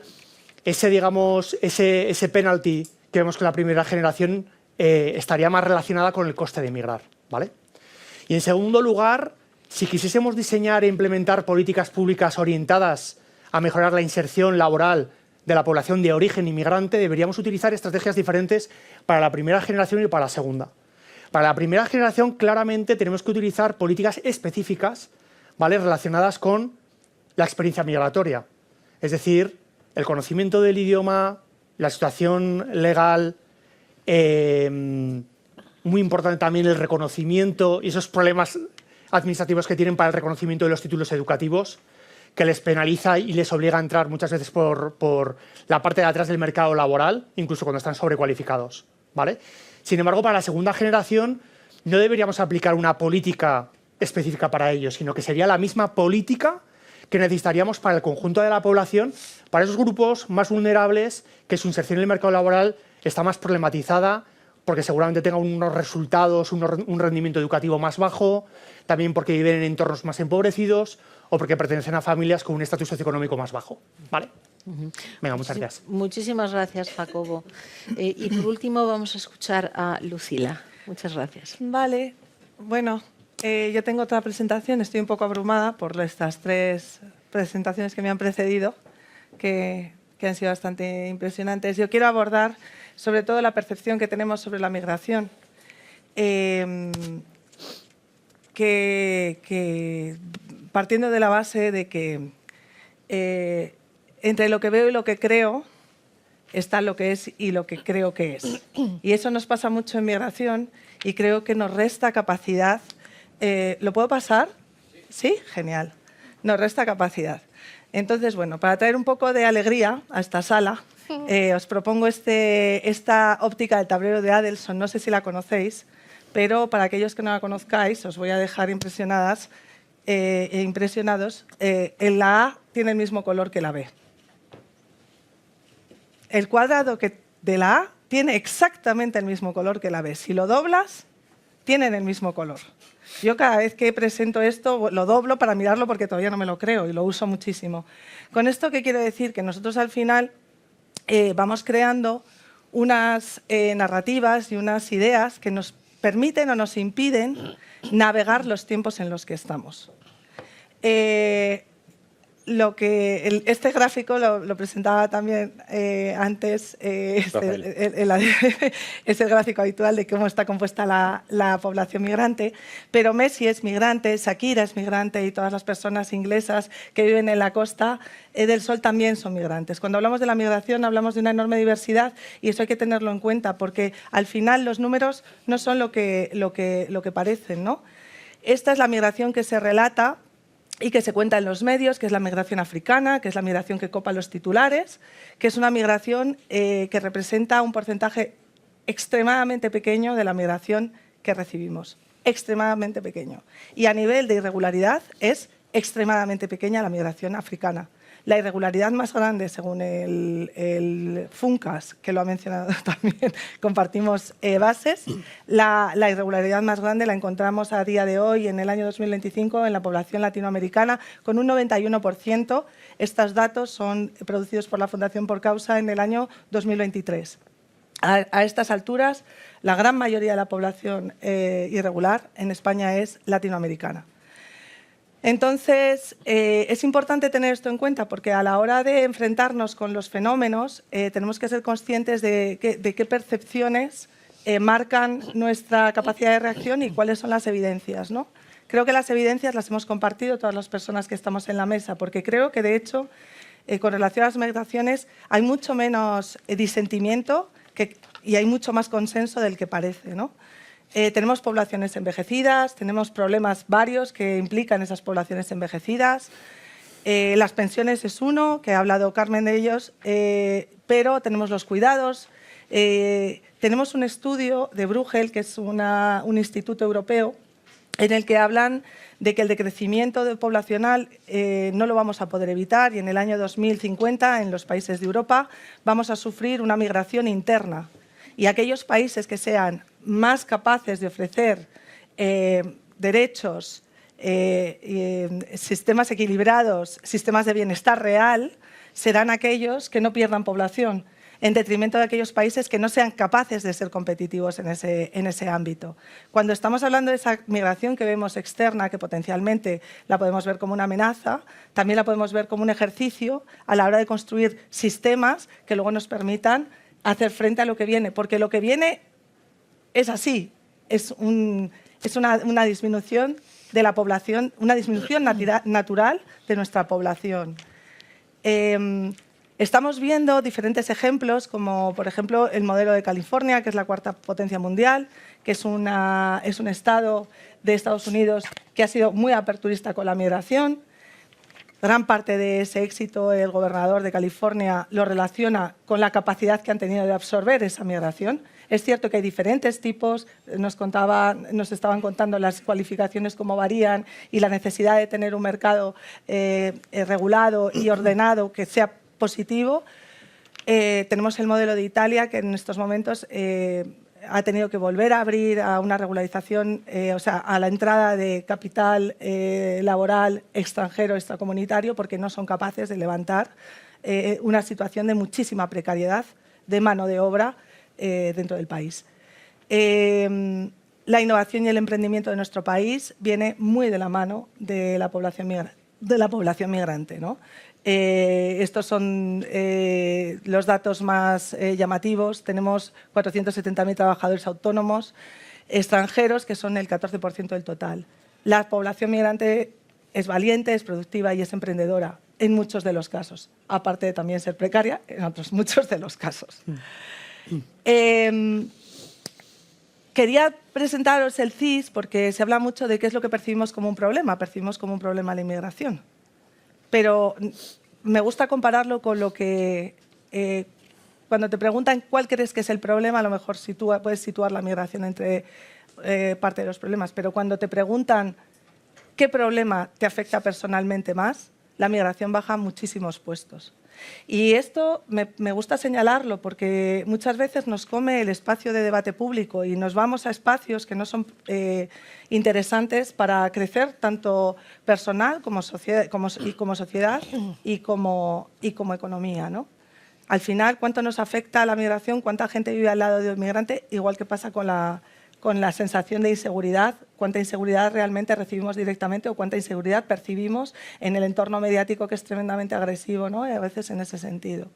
ese penalty que vemos con la primera generación estaría más relacionada con el coste de emigrar, ¿vale? Y en segundo lugar, si quisiésemos diseñar e implementar políticas públicas orientadas a mejorar la inserción laboral de la población de origen inmigrante, deberíamos utilizar estrategias diferentes para la primera generación y para la segunda. Para la primera generación, claramente, tenemos que utilizar políticas específicas, ¿vale?, relacionadas con la experiencia migratoria. Es decir, el conocimiento del idioma, la situación legal, muy importante también el reconocimiento y esos problemas administrativos que tienen para el reconocimiento de los títulos educativos, que les penaliza y les obliga a entrar muchas veces por la parte de atrás del mercado laboral, incluso cuando están sobrecualificados, ¿vale? Sin embargo, para la segunda generación no deberíamos aplicar una política específica para ellos, sino que sería la misma política que necesitaríamos para el conjunto de la población, para esos grupos más vulnerables que su inserción en el mercado laboral está más problematizada, porque seguramente tengan unos resultados, un rendimiento educativo más bajo, también porque viven en entornos más empobrecidos o porque pertenecen a familias con un estatus socioeconómico más bajo, ¿vale? Venga, muchas gracias. Muchísimas gracias, Jacobo. Y por último vamos a escuchar a Lucila. Muchas gracias. Vale, bueno, yo tengo otra presentación, estoy un poco abrumada por estas 3 presentaciones que me han precedido, que han sido bastante impresionantes. Yo quiero abordar sobre todo la percepción que tenemos sobre la migración, que partiendo de la base de que entre lo que veo y lo que creo está lo que es y lo que creo que es. Y eso nos pasa mucho en migración y creo que nos resta capacidad. ¿Lo puedo pasar? ¿Sí? Genial. Nos resta capacidad. Entonces, bueno, para traer un poco de alegría a esta sala, os propongo esta óptica del tablero de Adelson. No sé si la conocéis, pero para aquellos que no la conozcáis, os voy a dejar impresionadas e impresionados. La A tiene el mismo color que la B. El cuadrado de la A tiene exactamente el mismo color que la B. Si lo doblas, tienen el mismo color. Yo cada vez que presento esto lo doblo para mirarlo porque todavía no me lo creo y lo uso muchísimo. ¿Con esto qué quiero decir? Que nosotros al final vamos creando unas narrativas y unas ideas que nos permiten o nos impiden navegar los tiempos en los que estamos. Este gráfico lo presentaba también antes, es el gráfico habitual de cómo está compuesta la población migrante, pero Messi es migrante, Shakira es migrante y todas las personas inglesas que viven en la Costa del Sol también son migrantes. Cuando hablamos de la migración hablamos de una enorme diversidad y eso hay que tenerlo en cuenta porque al final los números no son lo que parecen, ¿no? Esta es la migración que se relata y que se cuenta en los medios, que es la migración africana, que es la migración que copa los titulares, que es una migración que representa un porcentaje extremadamente pequeño de la migración que recibimos, extremadamente pequeño. Y a nivel de irregularidad es extremadamente pequeña la migración africana. La irregularidad más grande, según el FUNCAS, que lo ha mencionado también, compartimos bases, la irregularidad más grande la encontramos a día de hoy, en el año 2025, en la población latinoamericana, con un 91%. Estos datos son producidos por la Fundación Por Causa en el año 2023. A estas alturas, la gran mayoría de la población irregular en España es latinoamericana. Entonces, es importante tener esto en cuenta porque a la hora de enfrentarnos con los fenómenos tenemos que ser conscientes de qué percepciones marcan nuestra capacidad de reacción y cuáles son las evidencias, ¿no? Creo que las evidencias las hemos compartido todas las personas que estamos en la mesa porque creo que, de hecho, con relación a las migraciones hay mucho menos disentimiento y hay mucho más consenso del que parece, ¿no? Tenemos poblaciones envejecidas, tenemos problemas varios que implican esas poblaciones envejecidas. Las pensiones es uno, que ha hablado Carmen de ellos, pero tenemos los cuidados. Tenemos un estudio de Bruegel, que es un instituto europeo, en el que hablan de que el decrecimiento poblacional no lo vamos a poder evitar y en el año 2050, en los países de Europa, vamos a sufrir una migración interna. Y aquellos países que sean más capaces de ofrecer derechos, sistemas equilibrados, sistemas de bienestar real, serán aquellos que no pierdan población, en detrimento de aquellos países que no sean capaces de ser competitivos en ese ámbito. Cuando estamos hablando de esa migración que vemos externa, que potencialmente la podemos ver como una amenaza, también la podemos ver como un ejercicio a la hora de construir sistemas que luego nos permitan hacer frente a lo que viene, porque lo que viene es así, es una disminución de la población, una disminución natural de nuestra población. Estamos viendo diferentes ejemplos, como por ejemplo el modelo de California, que es la cuarta potencia mundial, que es un estado de Estados Unidos que ha sido muy aperturista con la migración. Gran parte de ese éxito, el gobernador de California lo relaciona con la capacidad que han tenido de absorber esa migración. Es cierto que hay diferentes tipos, nos estaban contando las cualificaciones cómo varían y la necesidad de tener un mercado regulado y ordenado que sea positivo. Tenemos el modelo de Italia, que en estos momentos ha tenido que volver a abrir a una regularización, o sea, a la entrada de capital laboral extranjero, extracomunitario, porque no son capaces de levantar una situación de muchísima precariedad de mano de obra dentro del país. La innovación y el emprendimiento de nuestro país viene muy de la mano de la población migrante, ¿no? Estos son los datos más llamativos. Tenemos 470.000 trabajadores autónomos extranjeros, que son el 14% del total. La población migrante es valiente, es productiva y es emprendedora en muchos de los casos, aparte de también ser precaria en otros muchos de los casos. Quería presentaros el CIS porque se habla mucho de qué es lo que percibimos como un problema. Percibimos como un problema la inmigración. Pero me gusta compararlo con lo que, cuando te preguntan cuál crees que es el problema, a lo mejor puedes situar la migración entre parte de los problemas, pero cuando te preguntan qué problema te afecta personalmente más, la migración baja muchísimos puestos. Y esto me gusta señalarlo porque muchas veces nos come el espacio de debate público y nos vamos a espacios que no son interesantes para crecer tanto personal como sociedad y como economía, ¿no? Al final, ¿cuánto nos afecta la migración? ¿Cuánta gente vive al lado de un migrante? Igual que pasa con la sensación de inseguridad, cuánta inseguridad realmente recibimos directamente o cuánta inseguridad percibimos en el entorno mediático, que es tremendamente agresivo, ¿no? Y a veces en ese sentido.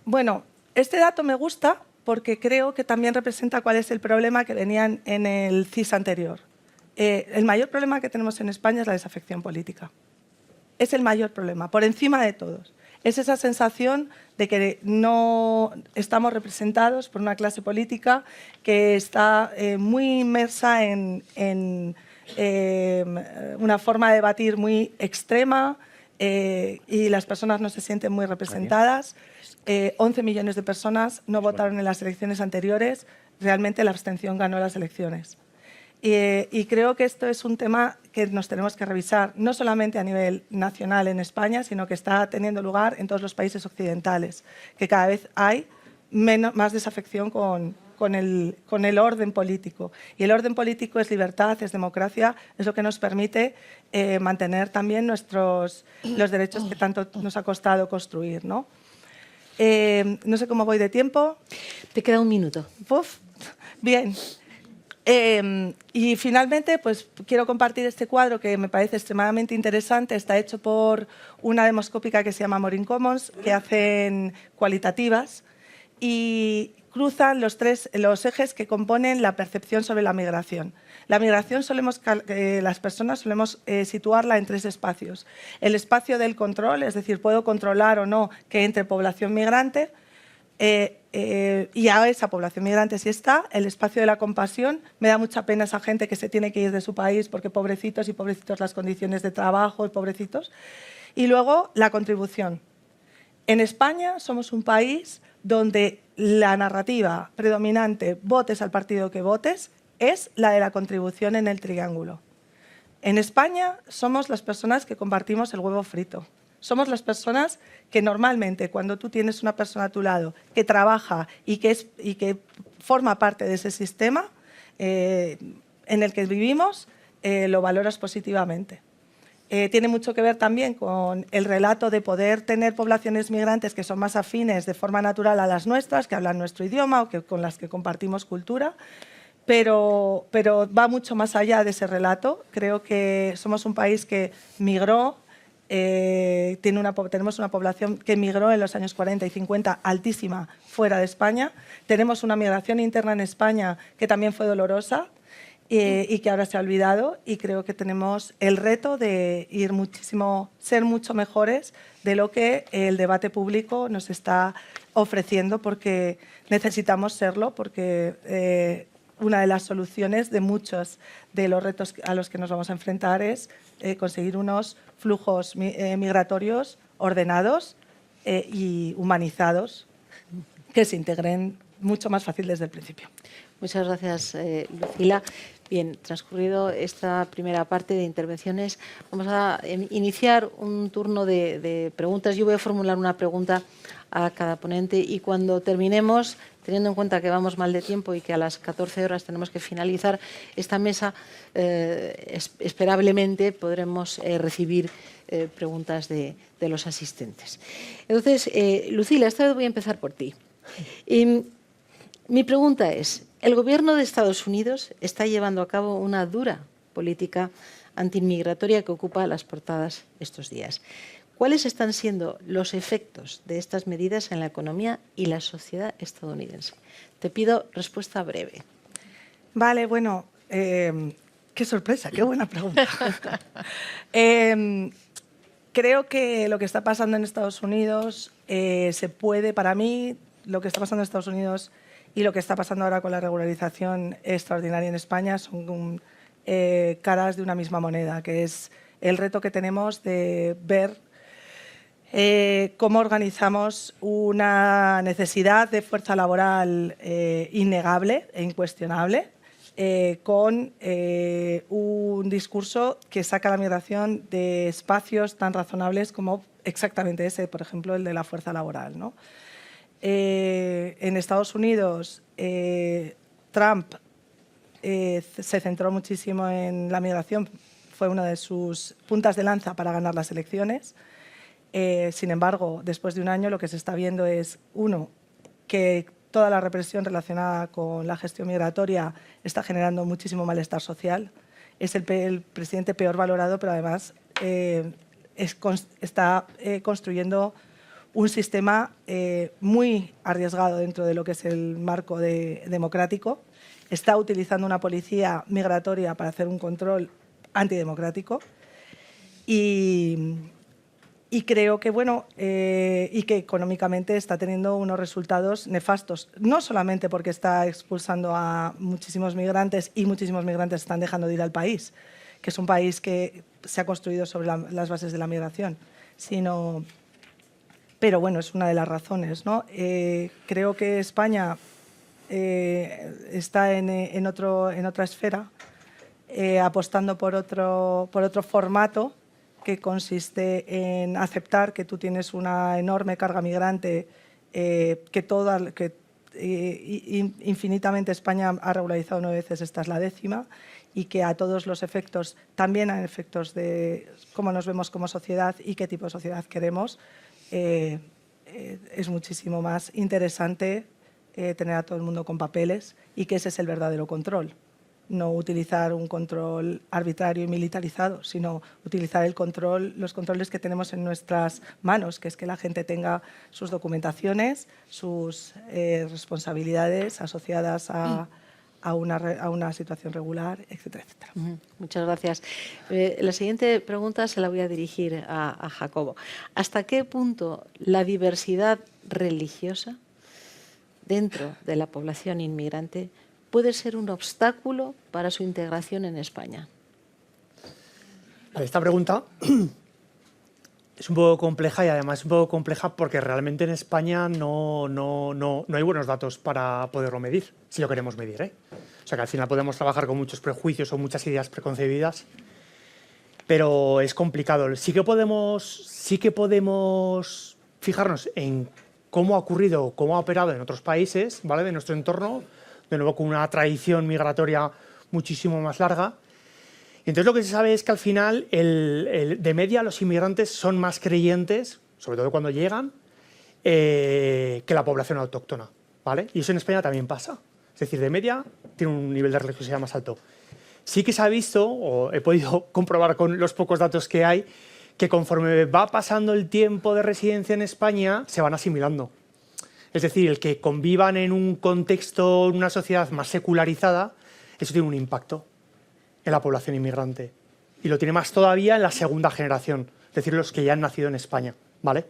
Bueno, este dato me gusta porque creo que también representa cuál es el problema que venían en el CIS anterior. El mayor problema que tenemos en España es la desafección política. Es el mayor problema, por encima de todos. Es esa sensación de que no estamos representados por una clase política que está muy inmersa en una forma de debatir muy extrema y las personas no se sienten muy representadas. 11 millones de personas no votaron en las elecciones anteriores. Realmente la abstención ganó las elecciones. Y creo que esto es un tema que nos tenemos que revisar, no solamente a nivel nacional en España, sino que está teniendo lugar en todos los países occidentales, que cada vez hay más desafección con el orden político. Y el orden político es libertad, es democracia, es lo que nos permite mantener también los derechos que tanto nos ha costado construir, ¿no? No sé cómo voy de tiempo. Te queda un minuto. Uf, bien. Y finalmente, pues quiero compartir este cuadro que me parece extremadamente interesante. Está hecho por una demoscópica que se llama Morin Commons, que hacen cualitativas y cruzan los ejes que componen la percepción sobre la migración. La migración las personas solemos situarla en 3 espacios. El espacio del control, es decir, puedo controlar o no que entre población migrante, y a esa población migrante sí está. El espacio de la compasión, me da mucha pena esa gente que se tiene que ir de su país porque pobrecitos y pobrecitos las condiciones de trabajo y pobrecitos. Y luego la contribución. En España somos un país donde la narrativa predominante, votes al partido que votes, es la de la contribución en el triángulo. En España somos las personas que compartimos el huevo frito. Somos las personas que normalmente, cuando tú tienes una persona a tu lado que trabaja y que forma parte de ese sistema en el que vivimos, lo valoras positivamente. Tiene mucho que ver también con el relato de poder tener poblaciones migrantes que son más afines de forma natural a las nuestras, que hablan nuestro idioma o con las que compartimos cultura, pero va mucho más allá de ese relato. Creo que somos un país que migró. Tenemos una población que emigró en los años 40 y 50 altísima fuera de España. Tenemos una migración interna en España que también fue dolorosa y que ahora se ha olvidado, y creo que tenemos el reto de ser mucho mejores de lo que el debate público nos está ofreciendo, porque necesitamos serlo, porque una de las soluciones de muchos de los retos a los que nos vamos a enfrentar es conseguir unos flujos migratorios ordenados y humanizados que se integren mucho más fácil desde el principio. Muchas gracias, Lucila. Bien, transcurrido esta primera parte de intervenciones, vamos a iniciar un turno de preguntas. Yo voy a formular una pregunta a cada ponente y cuando terminemos, teniendo en cuenta que vamos mal de tiempo y que a las 14 horas tenemos que finalizar esta mesa, esperablemente podremos recibir preguntas de los asistentes. Entonces, Lucila, esta vez voy a empezar por ti. Mi pregunta es, el Gobierno de Estados Unidos está llevando a cabo una dura política antiinmigratoria que ocupa las portadas estos días. ¿Cuáles están siendo los efectos de estas medidas en la economía y la sociedad estadounidense? Te pido respuesta breve. Vale, bueno, qué sorpresa, qué buena pregunta. Creo que lo que está pasando en Estados Unidos para mí, lo que está pasando en Estados Unidos y lo que está pasando ahora con la regularización extraordinaria en España son caras de una misma moneda, que es el reto que tenemos de ver cómo organizamos una necesidad de fuerza laboral innegable e incuestionable con un discurso que saca la migración de espacios tan razonables como exactamente ese, por ejemplo, el de la fuerza laboral, ¿no? En Estados Unidos, Trump se centró muchísimo en la migración, fue una de sus puntas de lanza para ganar las elecciones. Sin embargo, después de un año lo que se está viendo es, uno, que toda la represión relacionada con la gestión migratoria está generando muchísimo malestar social. Es el presidente peor valorado, pero además está construyendo un sistema muy arriesgado dentro de lo que es el marco democrático. Está utilizando una policía migratoria para hacer un control antidemocrático y creo que, y que económicamente está teniendo unos resultados nefastos, no solamente porque está expulsando a muchísimos migrantes y muchísimos migrantes están dejando de ir al país, que es un país que se ha construido sobre las bases de la migración, sino... Pero bueno, es una de las razones, ¿no? Creo que España está en otra esfera, apostando por otro formato que consiste en aceptar que tú tienes una enorme carga migrante, infinitamente España ha regularizado 9 veces, esta es la 10ª, y que a todos los efectos, también a efectos de cómo nos vemos como sociedad y qué tipo de sociedad queremos, es muchísimo más interesante tener a todo el mundo con papeles y que ese es el verdadero control. No utilizar un control arbitrario y militarizado, sino utilizar los controles que tenemos en nuestras manos, que es que la gente tenga sus documentaciones, sus responsabilidades asociadas a una situación regular, etcétera, etcétera. Muchas gracias. La siguiente pregunta se la voy a dirigir a Jacobo. ¿Hasta qué punto la diversidad religiosa dentro de la población inmigrante puede ser un obstáculo para su integración en España? Esta pregunta es un poco compleja y además es un poco compleja porque realmente en España no hay buenos datos para poderlo medir, si lo queremos medir, ¿eh? O sea que al final podemos trabajar con muchos prejuicios o muchas ideas preconcebidas, pero es complicado. Sí que podemos fijarnos en cómo ha ocurrido, cómo ha operado en otros países, ¿vale?, de nuestro entorno, de nuevo con una tradición migratoria muchísimo más larga. Y entonces lo que se sabe es que al final, de media, los inmigrantes son más creyentes, sobre todo cuando llegan, que la población autóctona, ¿vale? Y eso en España también pasa. Es decir, de media tiene un nivel de religiosidad más alto. Sí que se ha visto, o he podido comprobar con los pocos datos que hay, que conforme va pasando el tiempo de residencia en España, se van asimilando. Es decir, el que convivan en un contexto, en una sociedad más secularizada, eso tiene un impacto. en la población inmigrante. Y lo tiene más todavía en la segunda generación, es decir, los que ya han nacido en España, ¿vale?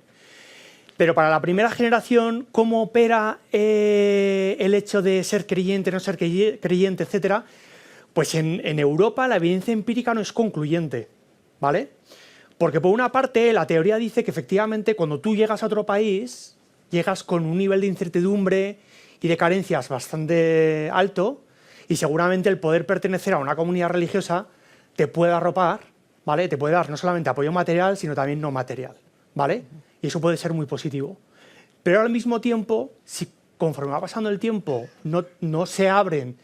Pero para la primera generación, ¿cómo opera el hecho de ser creyente, no ser creyente, etcétera? Pues en Europa la evidencia empírica no es concluyente, ¿vale? Porque por una parte la teoría dice que efectivamente cuando tú llegas a otro país, llegas con un nivel de incertidumbre y de carencias bastante alto y seguramente el poder pertenecer a una comunidad religiosa te puede arropar, ¿vale? Te puede dar no solamente apoyo material, sino también no material, ¿vale? Y eso puede ser muy positivo. Pero al mismo tiempo, si conforme va pasando el tiempo no se abren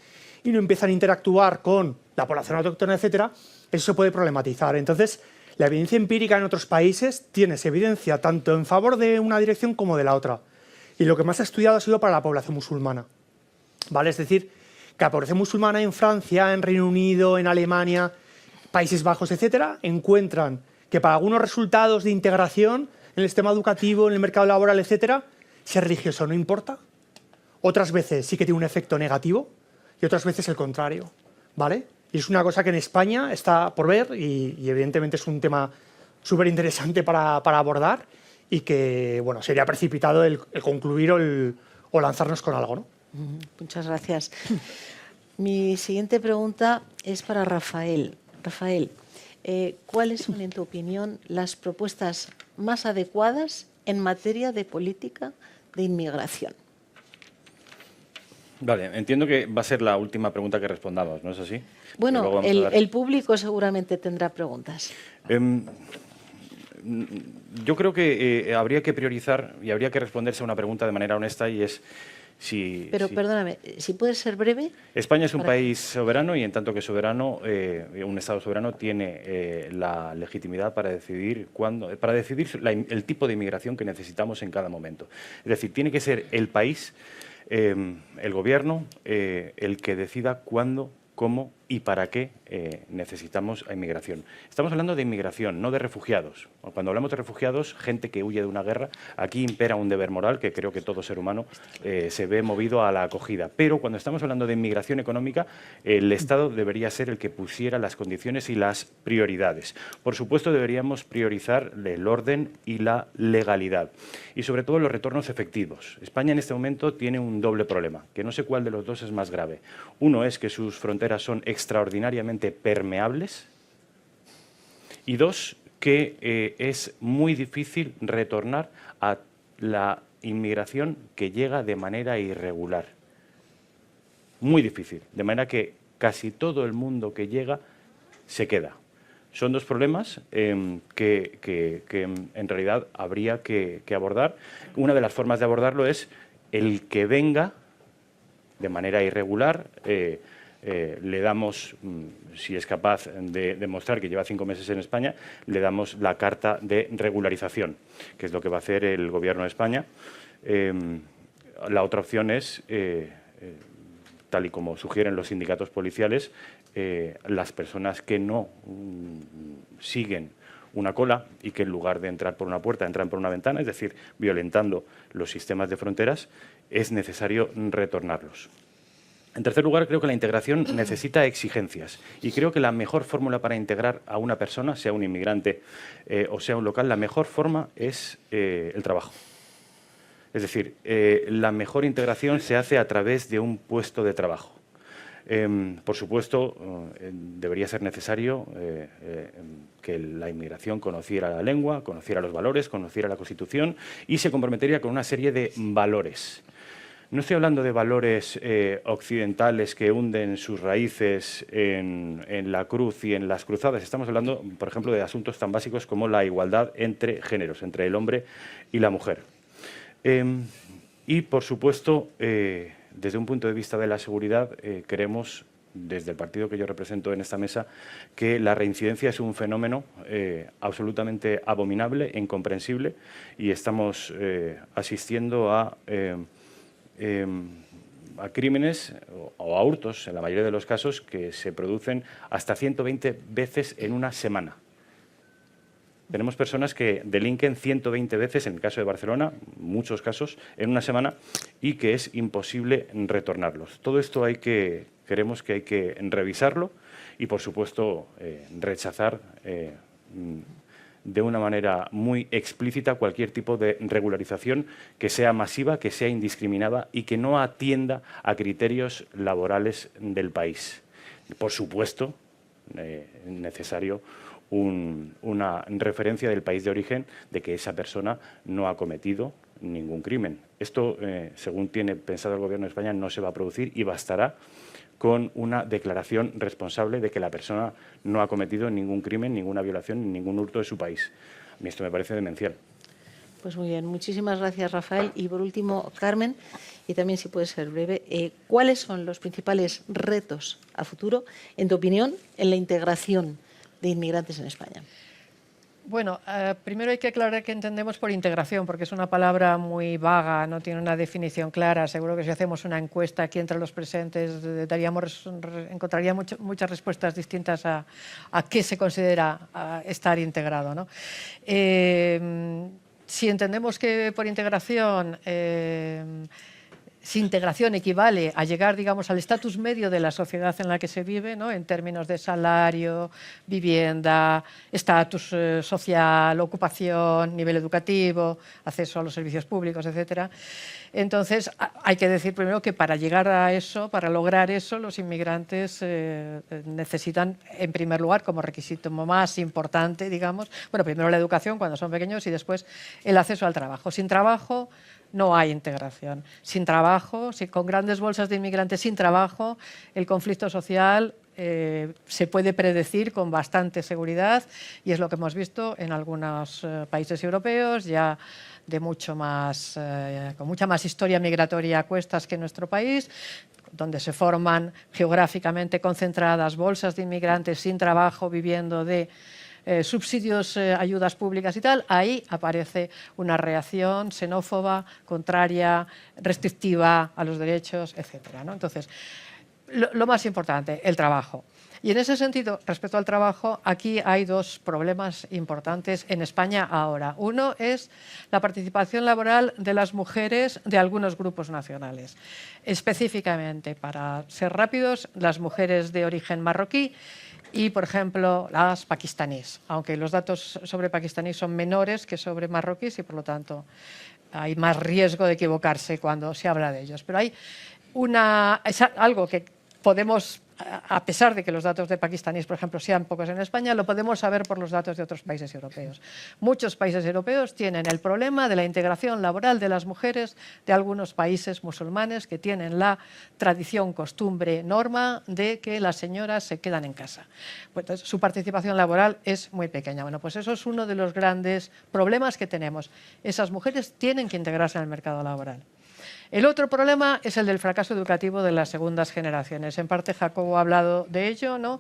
y no empiezan a interactuar con la población autóctona, etcétera, eso se puede problematizar. Entonces, la evidencia empírica en otros países tiene evidencia tanto en favor de una dirección como de la otra. Y lo que más se ha estudiado ha sido para la población musulmana, ¿vale? Es decir, que la población musulmana en Francia, en Reino Unido, en Alemania, Países Bajos, etcétera, encuentran que para algunos resultados de integración en el sistema educativo, en el mercado laboral, etcétera, ser religioso no importa. Otras veces sí que tiene un efecto negativo y otras veces el contrario, ¿vale? Y es una cosa que en España está por ver y evidentemente es un tema súper interesante para abordar y que, bueno, sería precipitado el concluir o lanzarnos con algo, ¿no? Muchas gracias. Mi siguiente pregunta es para Rafael. Rafael, ¿cuáles son, en tu opinión, las propuestas más adecuadas en materia de política de inmigración? Vale, entiendo que va a ser la última pregunta que respondamos, ¿no es así? Bueno, el público seguramente tendrá preguntas. Yo creo que habría que priorizar y habría que responderse a una pregunta de manera honesta y es si... Pero perdóname, si puedes ser breve. España es un país soberano y en tanto que soberano, un Estado soberano tiene la legitimidad para decidir el tipo de inmigración que necesitamos en cada momento. Es decir, tiene que ser el país, el gobierno, el que decida cuándo, cómo y para qué necesitamos a inmigración. Estamos hablando de inmigración, no de refugiados. Cuando hablamos de refugiados, gente que huye de una guerra, aquí impera un deber moral que creo que todo ser humano se ve movido a la acogida. Pero cuando estamos hablando de inmigración económica, el Estado debería ser el que pusiera las condiciones y las prioridades. Por supuesto, deberíamos priorizar el orden y la legalidad. Y sobre todo los retornos efectivos. España en este momento tiene un doble problema, que no sé cuál de los dos es más grave. Uno es que sus fronteras son extraordinariamente permeables y dos, que es muy difícil retornar a la inmigración que llega de manera irregular. Muy difícil, de manera que casi todo el mundo que llega se queda. Son dos problemas que en realidad habría que abordar. Una de las formas de abordarlo es el que venga de manera irregular, le damos, si es capaz de demostrar que lleva 5 meses en España, le damos la carta de regularización, que es lo que va a hacer el Gobierno de España. La otra opción es, tal y como sugieren los sindicatos policiales, las personas que no siguen una cola y que en lugar de entrar por una puerta entran por una ventana, es decir, violentando los sistemas de fronteras, es necesario retornarlos. En tercer lugar, creo que la integración necesita exigencias y creo que la mejor fórmula para integrar a una persona, sea un inmigrante o sea un local, la mejor forma es el trabajo. Es decir, la mejor integración se hace a través de un puesto de trabajo. Por supuesto, debería ser necesario que la inmigración conociera la lengua, conociera los valores, conociera la Constitución y se comprometería con una serie de valores. No estoy hablando de valores occidentales que hunden sus raíces en la cruz y en las cruzadas. Estamos hablando, por ejemplo, de asuntos tan básicos como la igualdad entre géneros, entre el hombre y la mujer. Y, por supuesto, desde un punto de vista de la seguridad, creemos, desde el partido que yo represento en esta mesa, que la reincidencia es un fenómeno absolutamente abominable e incomprensible y estamos asistiendo a crímenes o a hurtos, en la mayoría de los casos, que se producen hasta 120 veces en una semana. Tenemos personas que delinquen 120 veces, en el caso de Barcelona, muchos casos, en una semana, y que es imposible retornarlos. Todo esto hay que creemos que hay que revisarlo y, por supuesto, rechazar de una manera muy explícita cualquier tipo de regularización que sea masiva, que sea indiscriminada y que no atienda a criterios laborales del país. Por supuesto, necesario una referencia del país de origen de que esa persona no ha cometido ningún crimen. Esto, según tiene pensado el Gobierno de España, no se va a producir y bastará con una declaración responsable de que la persona no ha cometido ningún crimen, ninguna violación, ni ningún hurto de su país. A mí esto me parece demencial. Pues muy bien, muchísimas gracias, Rafael. Y por último, Carmen, y también si puede ser breve, ¿cuáles son los principales retos a futuro, en tu opinión, en la integración de inmigrantes en España? Bueno, primero hay que aclarar qué entendemos por integración, porque es una palabra muy vaga, no tiene una definición clara. Seguro que si hacemos una encuesta aquí entre los presentes encontraría muchas respuestas distintas a qué se considera estar integrado, ¿no? Si entendemos que por integración si integración equivale a llegar, digamos, al estatus medio de la sociedad en la que se vive, ¿no? En términos de salario, vivienda, estatus social, ocupación, nivel educativo, acceso a los servicios públicos, etcétera. Entonces, hay que decir primero que para llegar a eso, para lograr eso, los inmigrantes necesitan, en primer lugar, como requisito más importante, digamos, bueno, primero la educación cuando son pequeños y después el acceso al trabajo. Sin trabajo no hay integración. Sin trabajo, con grandes bolsas de inmigrantes sin trabajo, el conflicto social se puede predecir con bastante seguridad y es lo que hemos visto en algunos países europeos, ya de mucho más, con mucha más historia migratoria a cuestas que nuestro país, donde se forman geográficamente concentradas bolsas de inmigrantes sin trabajo, viviendo de subsidios, ayudas públicas y tal. Ahí aparece una reacción xenófoba, contraria, restrictiva a los derechos, etcétera, ¿no? Entonces, lo más importante, el trabajo. Y en ese sentido, respecto al trabajo, aquí hay dos problemas importantes en España ahora. Uno es la participación laboral de las mujeres de algunos grupos nacionales. Específicamente, para ser rápidos, las mujeres de origen marroquí y, por ejemplo, las pakistaníes, aunque los datos sobre pakistaníes son menores que sobre marroquíes y, por lo tanto, hay más riesgo de equivocarse cuando se habla de ellos. Pero hay algo que podemos, a pesar de que los datos de pakistaníes, por ejemplo, sean pocos en España, lo podemos saber por los datos de otros países europeos. Muchos países europeos tienen el problema de la integración laboral de las mujeres de algunos países musulmanes que tienen la tradición, costumbre, norma de que las señoras se quedan en casa. Pues, entonces, su participación laboral es muy pequeña. Bueno, pues eso es uno de los grandes problemas que tenemos. Esas mujeres tienen que integrarse en el mercado laboral. El otro problema es el del fracaso educativo de las segundas generaciones. En parte Jacobo ha hablado de ello, ¿no?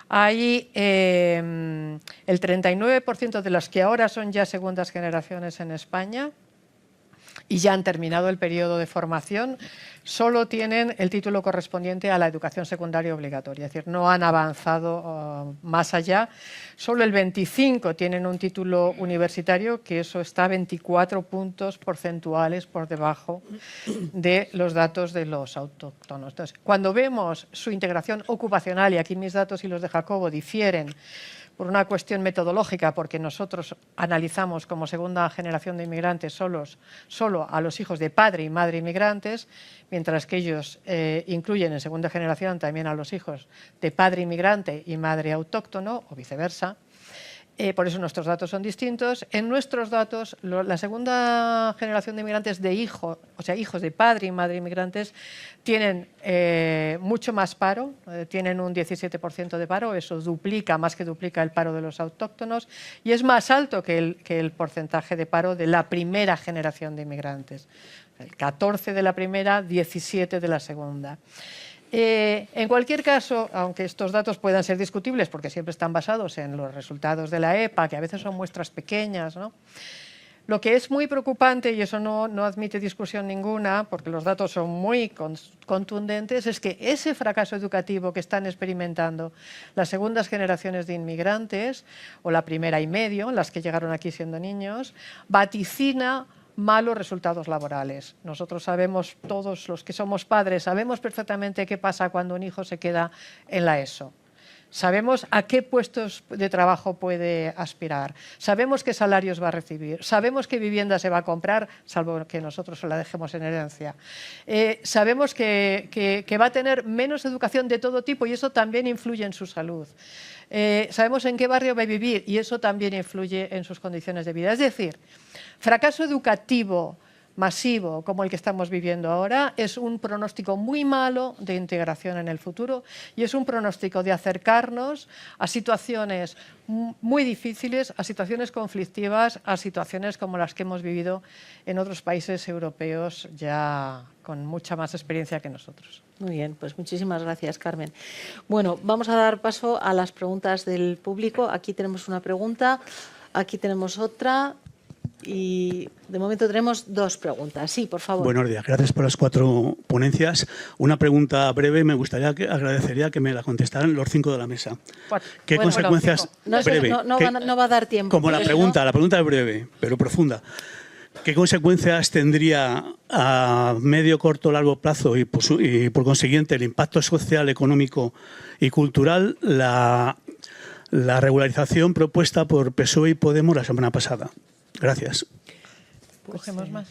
Hay el 39% de las que ahora son ya segundas generaciones en España y ya han terminado el periodo de formación, solo tienen el título correspondiente a la educación secundaria obligatoria, es decir, no han avanzado más allá. Solo el 25% tienen un título universitario, que eso está 24 puntos porcentuales por debajo de los datos de los autóctonos. Entonces, cuando vemos su integración ocupacional, y aquí mis datos y los de Jacobo difieren, por una cuestión metodológica, porque nosotros analizamos como segunda generación de inmigrantes solo a los hijos de padre y madre inmigrantes, mientras que ellos incluyen en segunda generación también a los hijos de padre inmigrante y madre autóctono, o viceversa. Por eso nuestros datos son distintos. En nuestros datos, la segunda generación de inmigrantes de hijos, o sea, hijos de padre y madre inmigrantes, tienen mucho más paro, tienen un 17% de paro, eso duplica, más que duplica el paro de los autóctonos, y es más alto que el porcentaje de paro de la primera generación de inmigrantes. El 14 de la primera, 17 de la segunda. En cualquier caso, aunque estos datos puedan ser discutibles porque siempre están basados en los resultados de la EPA, que a veces son muestras pequeñas, ¿no? Lo que es muy preocupante, y eso no admite discusión ninguna, porque los datos son muy contundentes, es que ese fracaso educativo que están experimentando las segundas generaciones de inmigrantes, o la primera y medio, las que llegaron aquí siendo niños, vaticina malos resultados laborales. Nosotros sabemos, todos los que somos padres, sabemos perfectamente qué pasa cuando un hijo se queda en la ESO. Sabemos a qué puestos de trabajo puede aspirar, sabemos qué salarios va a recibir, sabemos qué vivienda se va a comprar, salvo que nosotros se la dejemos en herencia. Sabemos que va a tener menos educación de todo tipo y eso también influye en su salud. Sabemos en qué barrio va a vivir y eso también influye en sus condiciones de vida. Es decir, fracaso educativo masivo como el que estamos viviendo ahora es un pronóstico muy malo de integración en el futuro y es un pronóstico de acercarnos a situaciones muy difíciles, a situaciones conflictivas, a situaciones como las que hemos vivido en otros países europeos ya con mucha más experiencia que nosotros. Muy bien, pues muchísimas gracias, Carmen. Bueno, vamos a dar paso a las preguntas del público. Aquí tenemos una pregunta, aquí tenemos otra. Y de momento tenemos 2 preguntas. Sí, por favor. Buenos días, gracias por las 4 ponencias. Una pregunta breve, me gustaría agradecería que me la contestaran los 5 de la mesa. ¿Qué consecuencias? Breve. No va a dar tiempo. Como la pregunta es breve, pero profunda. ¿Qué consecuencias tendría a medio, corto, largo plazo y por consiguiente el impacto social, económico y cultural la regularización propuesta por PSOE y Podemos la semana pasada? Gracias. Cogemos más.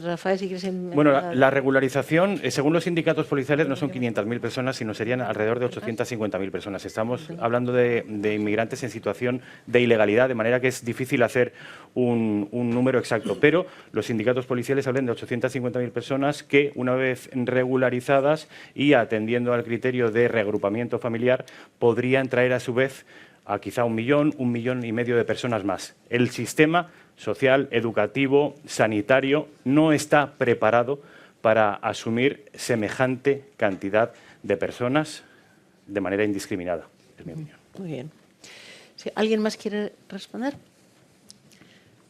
Rafael, si quieres... Bueno, la regularización, según los sindicatos policiales, no son 500.000 personas, sino serían alrededor de 850.000 personas. Estamos hablando de inmigrantes en situación de ilegalidad, de manera que es difícil hacer un número exacto. Pero los sindicatos policiales hablan de 850.000 personas que, una vez regularizadas y atendiendo al criterio de reagrupamiento familiar, podrían traer a su vez a quizá 1 millón, 1,5 millones de personas más. El sistema social, educativo, sanitario no está preparado para asumir semejante cantidad de personas de manera indiscriminada, es mi opinión. Muy bien. ¿Sí? ¿Alguien más quiere responder?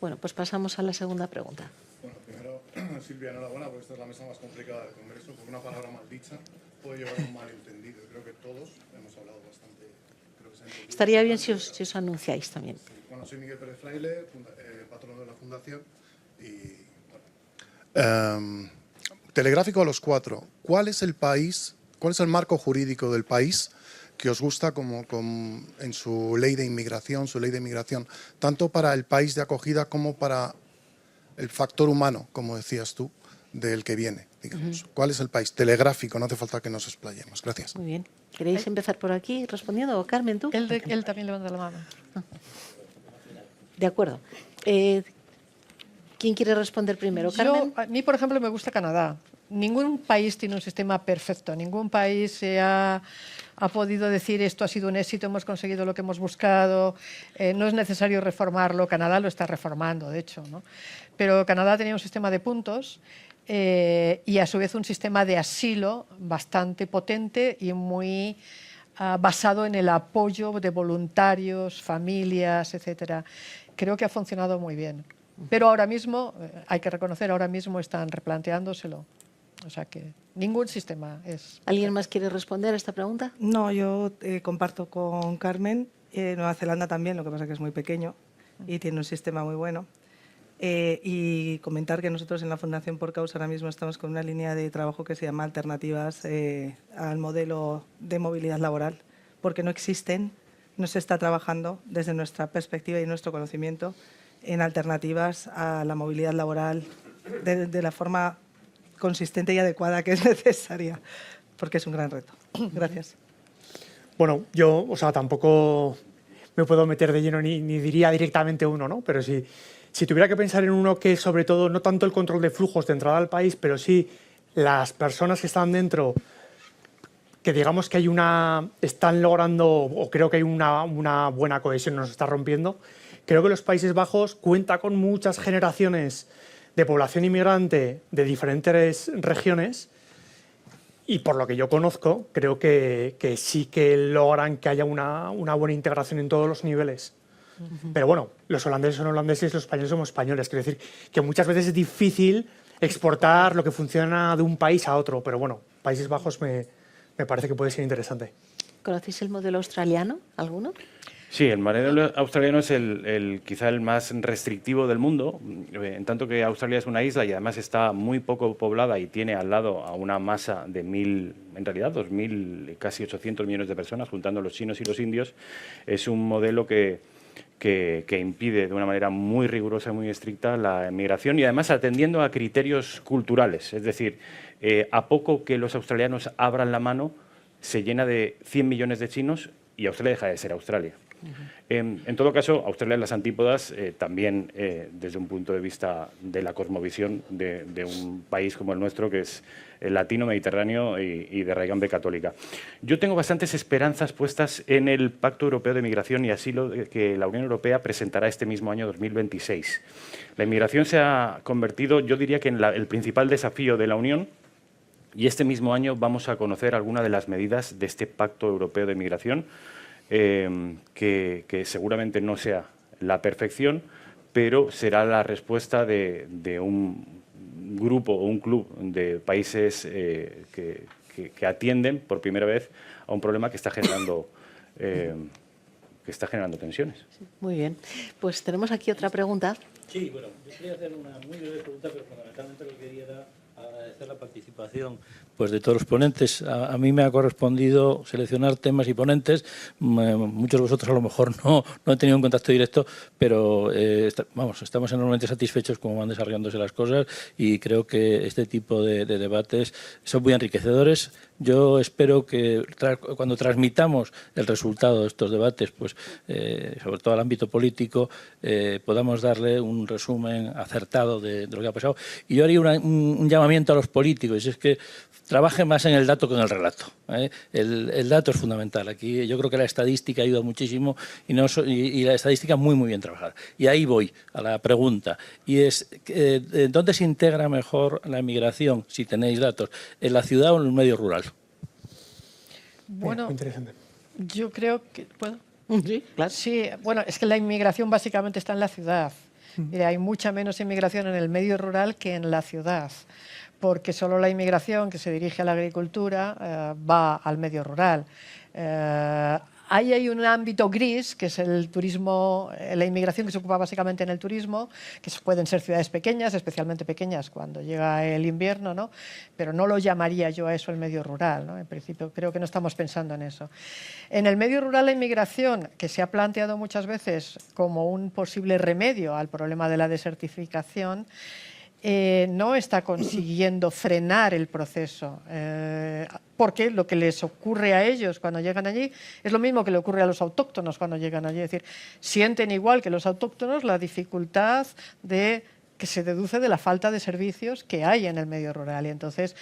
Bueno, pues pasamos a la segunda pregunta. Bueno, primero, Silvia, enhorabuena, porque esta es la mesa más complicada del Congreso, porque una palabra mal dicha puede llevar a un malentendido. Creo que todos hemos hablado bastante. Estaría bien si os anunciáis también. Sí. Bueno, soy Miguel Pérez Fraile, patrono de la Fundación. Y, bueno, telegráfico a los 4. ¿Cuál es el marco jurídico del país que os gusta en su ley de inmigración, tanto para el país de acogida como para el factor humano, como decías tú, del que viene, digamos? ¿Cuál es el país? Telegráfico, no hace falta que nos explayemos. Gracias. Muy bien. ¿Queréis empezar por aquí respondiendo? Carmen, ¿tú? Él también levanta la mano. De acuerdo. ¿Quién quiere responder primero? ¿Carmen? A mí, por ejemplo, me gusta Canadá. Ningún país tiene un sistema perfecto. Ningún país ha podido decir esto ha sido un éxito, hemos conseguido lo que hemos buscado, no es necesario reformarlo. Canadá lo está reformando, de hecho, ¿no? Pero Canadá tenía un sistema de puntos y a su vez un sistema de asilo bastante potente y muy basado en el apoyo de voluntarios, familias, etcétera. Creo que ha funcionado muy bien. Pero ahora mismo, hay que reconocer, ahora mismo están replanteándoselo. O sea que ningún sistema es... ¿Alguien más quiere responder a esta pregunta? No, yo comparto con Carmen. Nueva Zelanda también, lo que pasa es que es muy pequeño y tiene un sistema muy bueno. Y comentar que nosotros en la Fundación Por Causa ahora mismo estamos con una línea de trabajo que se llama Alternativas al modelo de movilidad laboral, porque no existen, no se está trabajando desde nuestra perspectiva y nuestro conocimiento en alternativas a la movilidad laboral de la forma consistente y adecuada que es necesaria, porque es un gran reto. Gracias. Bueno, yo, tampoco me puedo meter de lleno ni diría directamente uno, ¿no? Pero si tuviera que pensar en uno que, sobre todo, no tanto el control de flujos de entrada al país, pero sí las personas que están dentro, que digamos que están logrando, o creo que hay una buena cohesión, nos está rompiendo. Creo que los Países Bajos cuenta con muchas generaciones de población inmigrante de diferentes regiones y, por lo que yo conozco, creo que sí que logran que haya una buena integración en todos los niveles. Pero bueno, los holandeses son holandeses y los españoles somos españoles. Quiero decir que muchas veces es difícil exportar lo que funciona de un país a otro, pero bueno, Países Bajos me parece que puede ser interesante. ¿Conocéis el modelo australiano, alguno? Sí, el modelo australiano es quizá el más restrictivo del mundo, en tanto que Australia es una isla y además está muy poco poblada y tiene al lado a una masa de 2.000, casi 800 millones de personas, juntando los chinos y los indios. Es un modelo que impide de una manera muy rigurosa y muy estricta la emigración y además atendiendo a criterios culturales. Es decir, a poco que los australianos abran la mano, se llena de 100 millones de chinos y Australia deja de ser Australia. En todo caso, Australia en las antípodas, también desde un punto de vista de la cosmovisión de un país como el nuestro, que es latino, mediterráneo y de raigambre católica. Yo tengo bastantes esperanzas puestas en el Pacto Europeo de Migración y Asilo que la Unión Europea presentará este mismo año 2026. La inmigración se ha convertido, yo diría que en el principal desafío de la Unión, y este mismo año vamos a conocer algunas de las medidas de este Pacto Europeo de Migración, que seguramente no sea la perfección, pero será la respuesta de un grupo o un club de países que atienden por primera vez a un problema que está generando tensiones. Muy bien. Pues tenemos aquí otra pregunta. Sí, bueno, yo quería hacer una muy breve pregunta, pero fundamentalmente lo que quería era agradecer la participación pues, de todos los ponentes. A mí me ha correspondido seleccionar temas y ponentes. Muchos de vosotros a lo mejor no han tenido un contacto directo, pero estamos enormemente satisfechos cómo van desarrollándose las cosas y creo que este tipo de debates son muy enriquecedores. Yo espero que cuando transmitamos el resultado de estos debates, pues sobre todo al ámbito político, podamos darle un resumen acertado de lo que ha pasado. Y yo haría un llamamiento a los políticos, y es que trabajen más en el dato que en el relato. El dato es fundamental. Aquí yo creo que la estadística ayuda muchísimo y la estadística muy, muy bien trabajada. Y ahí voy a la pregunta. Y es, ¿dónde se integra mejor la emigración, si tenéis datos? ¿En la ciudad o en el medio rural? Bueno, Interesante. yo creo que... ¿puedo? Sí, claro. Sí, bueno, es que la inmigración básicamente está en la ciudad. Mira, hay mucha menos inmigración en el medio rural que en la ciudad, porque solo la inmigración que se dirige a la agricultura va al medio rural. Ahí hay un ámbito gris, que es el turismo, la inmigración que se ocupa básicamente en el turismo, que pueden ser ciudades pequeñas, especialmente pequeñas cuando llega el invierno, ¿no? Pero no lo llamaría yo a eso el medio rural, ¿no? En principio creo que no estamos pensando en eso. En el medio rural la inmigración, que se ha planteado muchas veces como un posible remedio al problema de la desertificación, no está consiguiendo frenar el proceso, porque lo que les ocurre a ellos cuando llegan allí es lo mismo que le ocurre a los autóctonos cuando llegan allí. Es decir, sienten igual que los autóctonos la dificultad que se deduce de la falta de servicios que hay en el medio rural. Y entonces,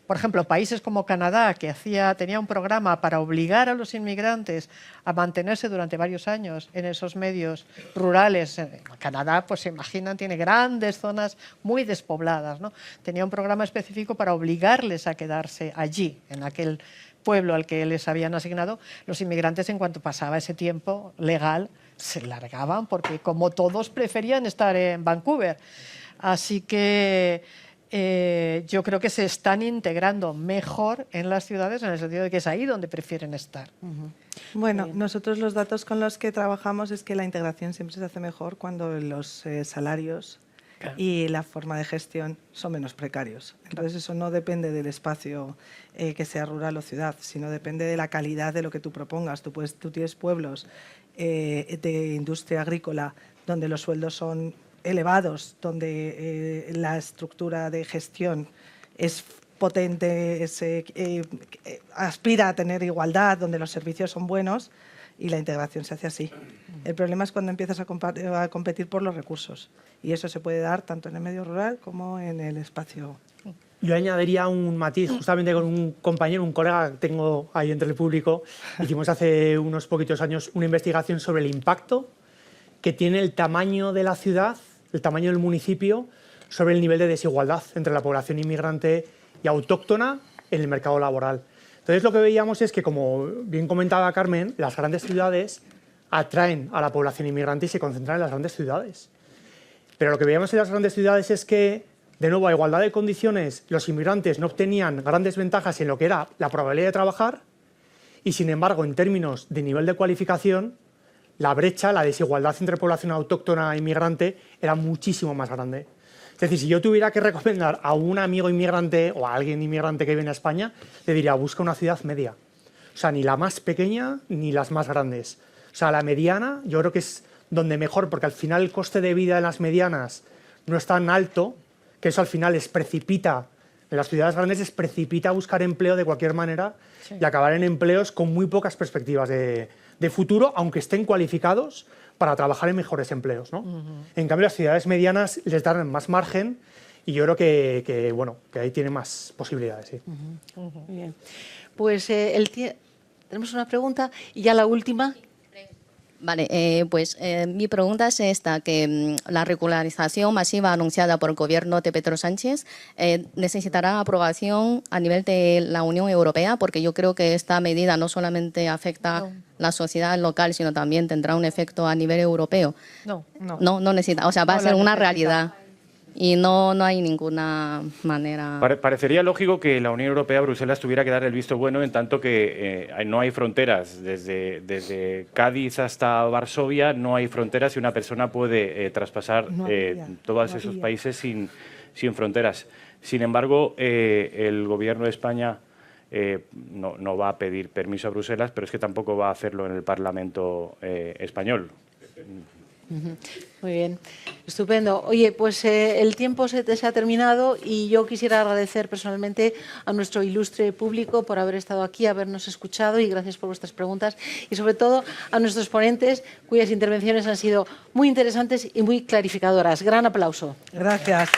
por ejemplo, países como Canadá, que tenía un programa para obligar a los inmigrantes a mantenerse durante varios años en esos medios rurales. Canadá, pues se imaginan, tiene grandes zonas muy despobladas, ¿no? Tenía un programa específico para obligarles a quedarse allí, en aquel pueblo al que les habían asignado. Los inmigrantes, en cuanto pasaba ese tiempo legal, se largaban porque, como todos, preferían estar en Vancouver. Así que yo creo que se están integrando mejor en las ciudades, en el sentido de que es ahí donde prefieren estar. Bueno, nosotros los datos con los que trabajamos es que la integración siempre se hace mejor cuando los salarios y la forma de gestión son menos precarios. Entonces eso no depende del espacio que sea rural o ciudad, sino depende de la calidad de lo que tú propongas. Tú tienes pueblos de industria agrícola donde los sueldos son elevados, donde la estructura de gestión es potente, aspira a tener igualdad, donde los servicios son buenos y la integración se hace así. El problema es cuando empiezas a competir por los recursos, y eso se puede dar tanto en el medio rural como en el espacio. Yo añadiría un matiz, justamente con un compañero, un colega que tengo ahí entre el público. Hicimos hace unos poquitos años una investigación sobre el impacto que tiene el tamaño de la ciudad, el tamaño del municipio, sobre el nivel de desigualdad entre la población inmigrante y autóctona en el mercado laboral. Entonces lo que veíamos es que, como bien comentaba Carmen, las grandes ciudades atraen a la población inmigrante y se concentran en las grandes ciudades. Pero lo que veíamos en las grandes ciudades es que, de nuevo, a igualdad de condiciones, los inmigrantes no obtenían grandes ventajas en lo que era la probabilidad de trabajar y, sin embargo, en términos de nivel de cualificación, la brecha, la desigualdad entre población autóctona e inmigrante era muchísimo más grande. Es decir, si yo tuviera que recomendar a un amigo inmigrante o a alguien inmigrante que viene a España, le diría, busca una ciudad media. O sea, ni la más pequeña ni las más grandes. O sea, la mediana yo creo que es donde mejor, porque al final el coste de vida en las medianas no es tan alto, que eso al final les precipita, en las ciudades grandes les precipita buscar empleo de cualquier manera y acabar en empleos con muy pocas perspectivas de futuro, aunque estén cualificados para trabajar en mejores empleos, ¿no? En cambio, las ciudades medianas les dan más margen y yo creo que ahí tiene más posibilidades. Sí. Muy bien. Pues tenemos una pregunta y ya la última. Vale, mi pregunta es esta, que la regularización masiva anunciada por el gobierno de Pedro Sánchez necesitará aprobación a nivel de la Unión Europea, porque yo creo que esta medida no solamente afecta a la sociedad local, sino también tendrá un efecto a nivel europeo. No necesita, o sea, va a ser una realidad. Y no hay ninguna manera... Parecería lógico que la Unión Europea, Bruselas, tuviera que dar el visto bueno en tanto que no hay fronteras. Desde Cádiz hasta Varsovia no hay fronteras y una persona puede traspasar todos esos países sin fronteras. Sin embargo, el Gobierno de España no va a pedir permiso a Bruselas, pero es que tampoco va a hacerlo en el Parlamento español. Muy bien, estupendo. Oye, pues el tiempo se ha terminado y yo quisiera agradecer personalmente a nuestro ilustre público por haber estado aquí, habernos escuchado y gracias por vuestras preguntas y sobre todo a nuestros ponentes cuyas intervenciones han sido muy interesantes y muy clarificadoras. Gran aplauso. Gracias.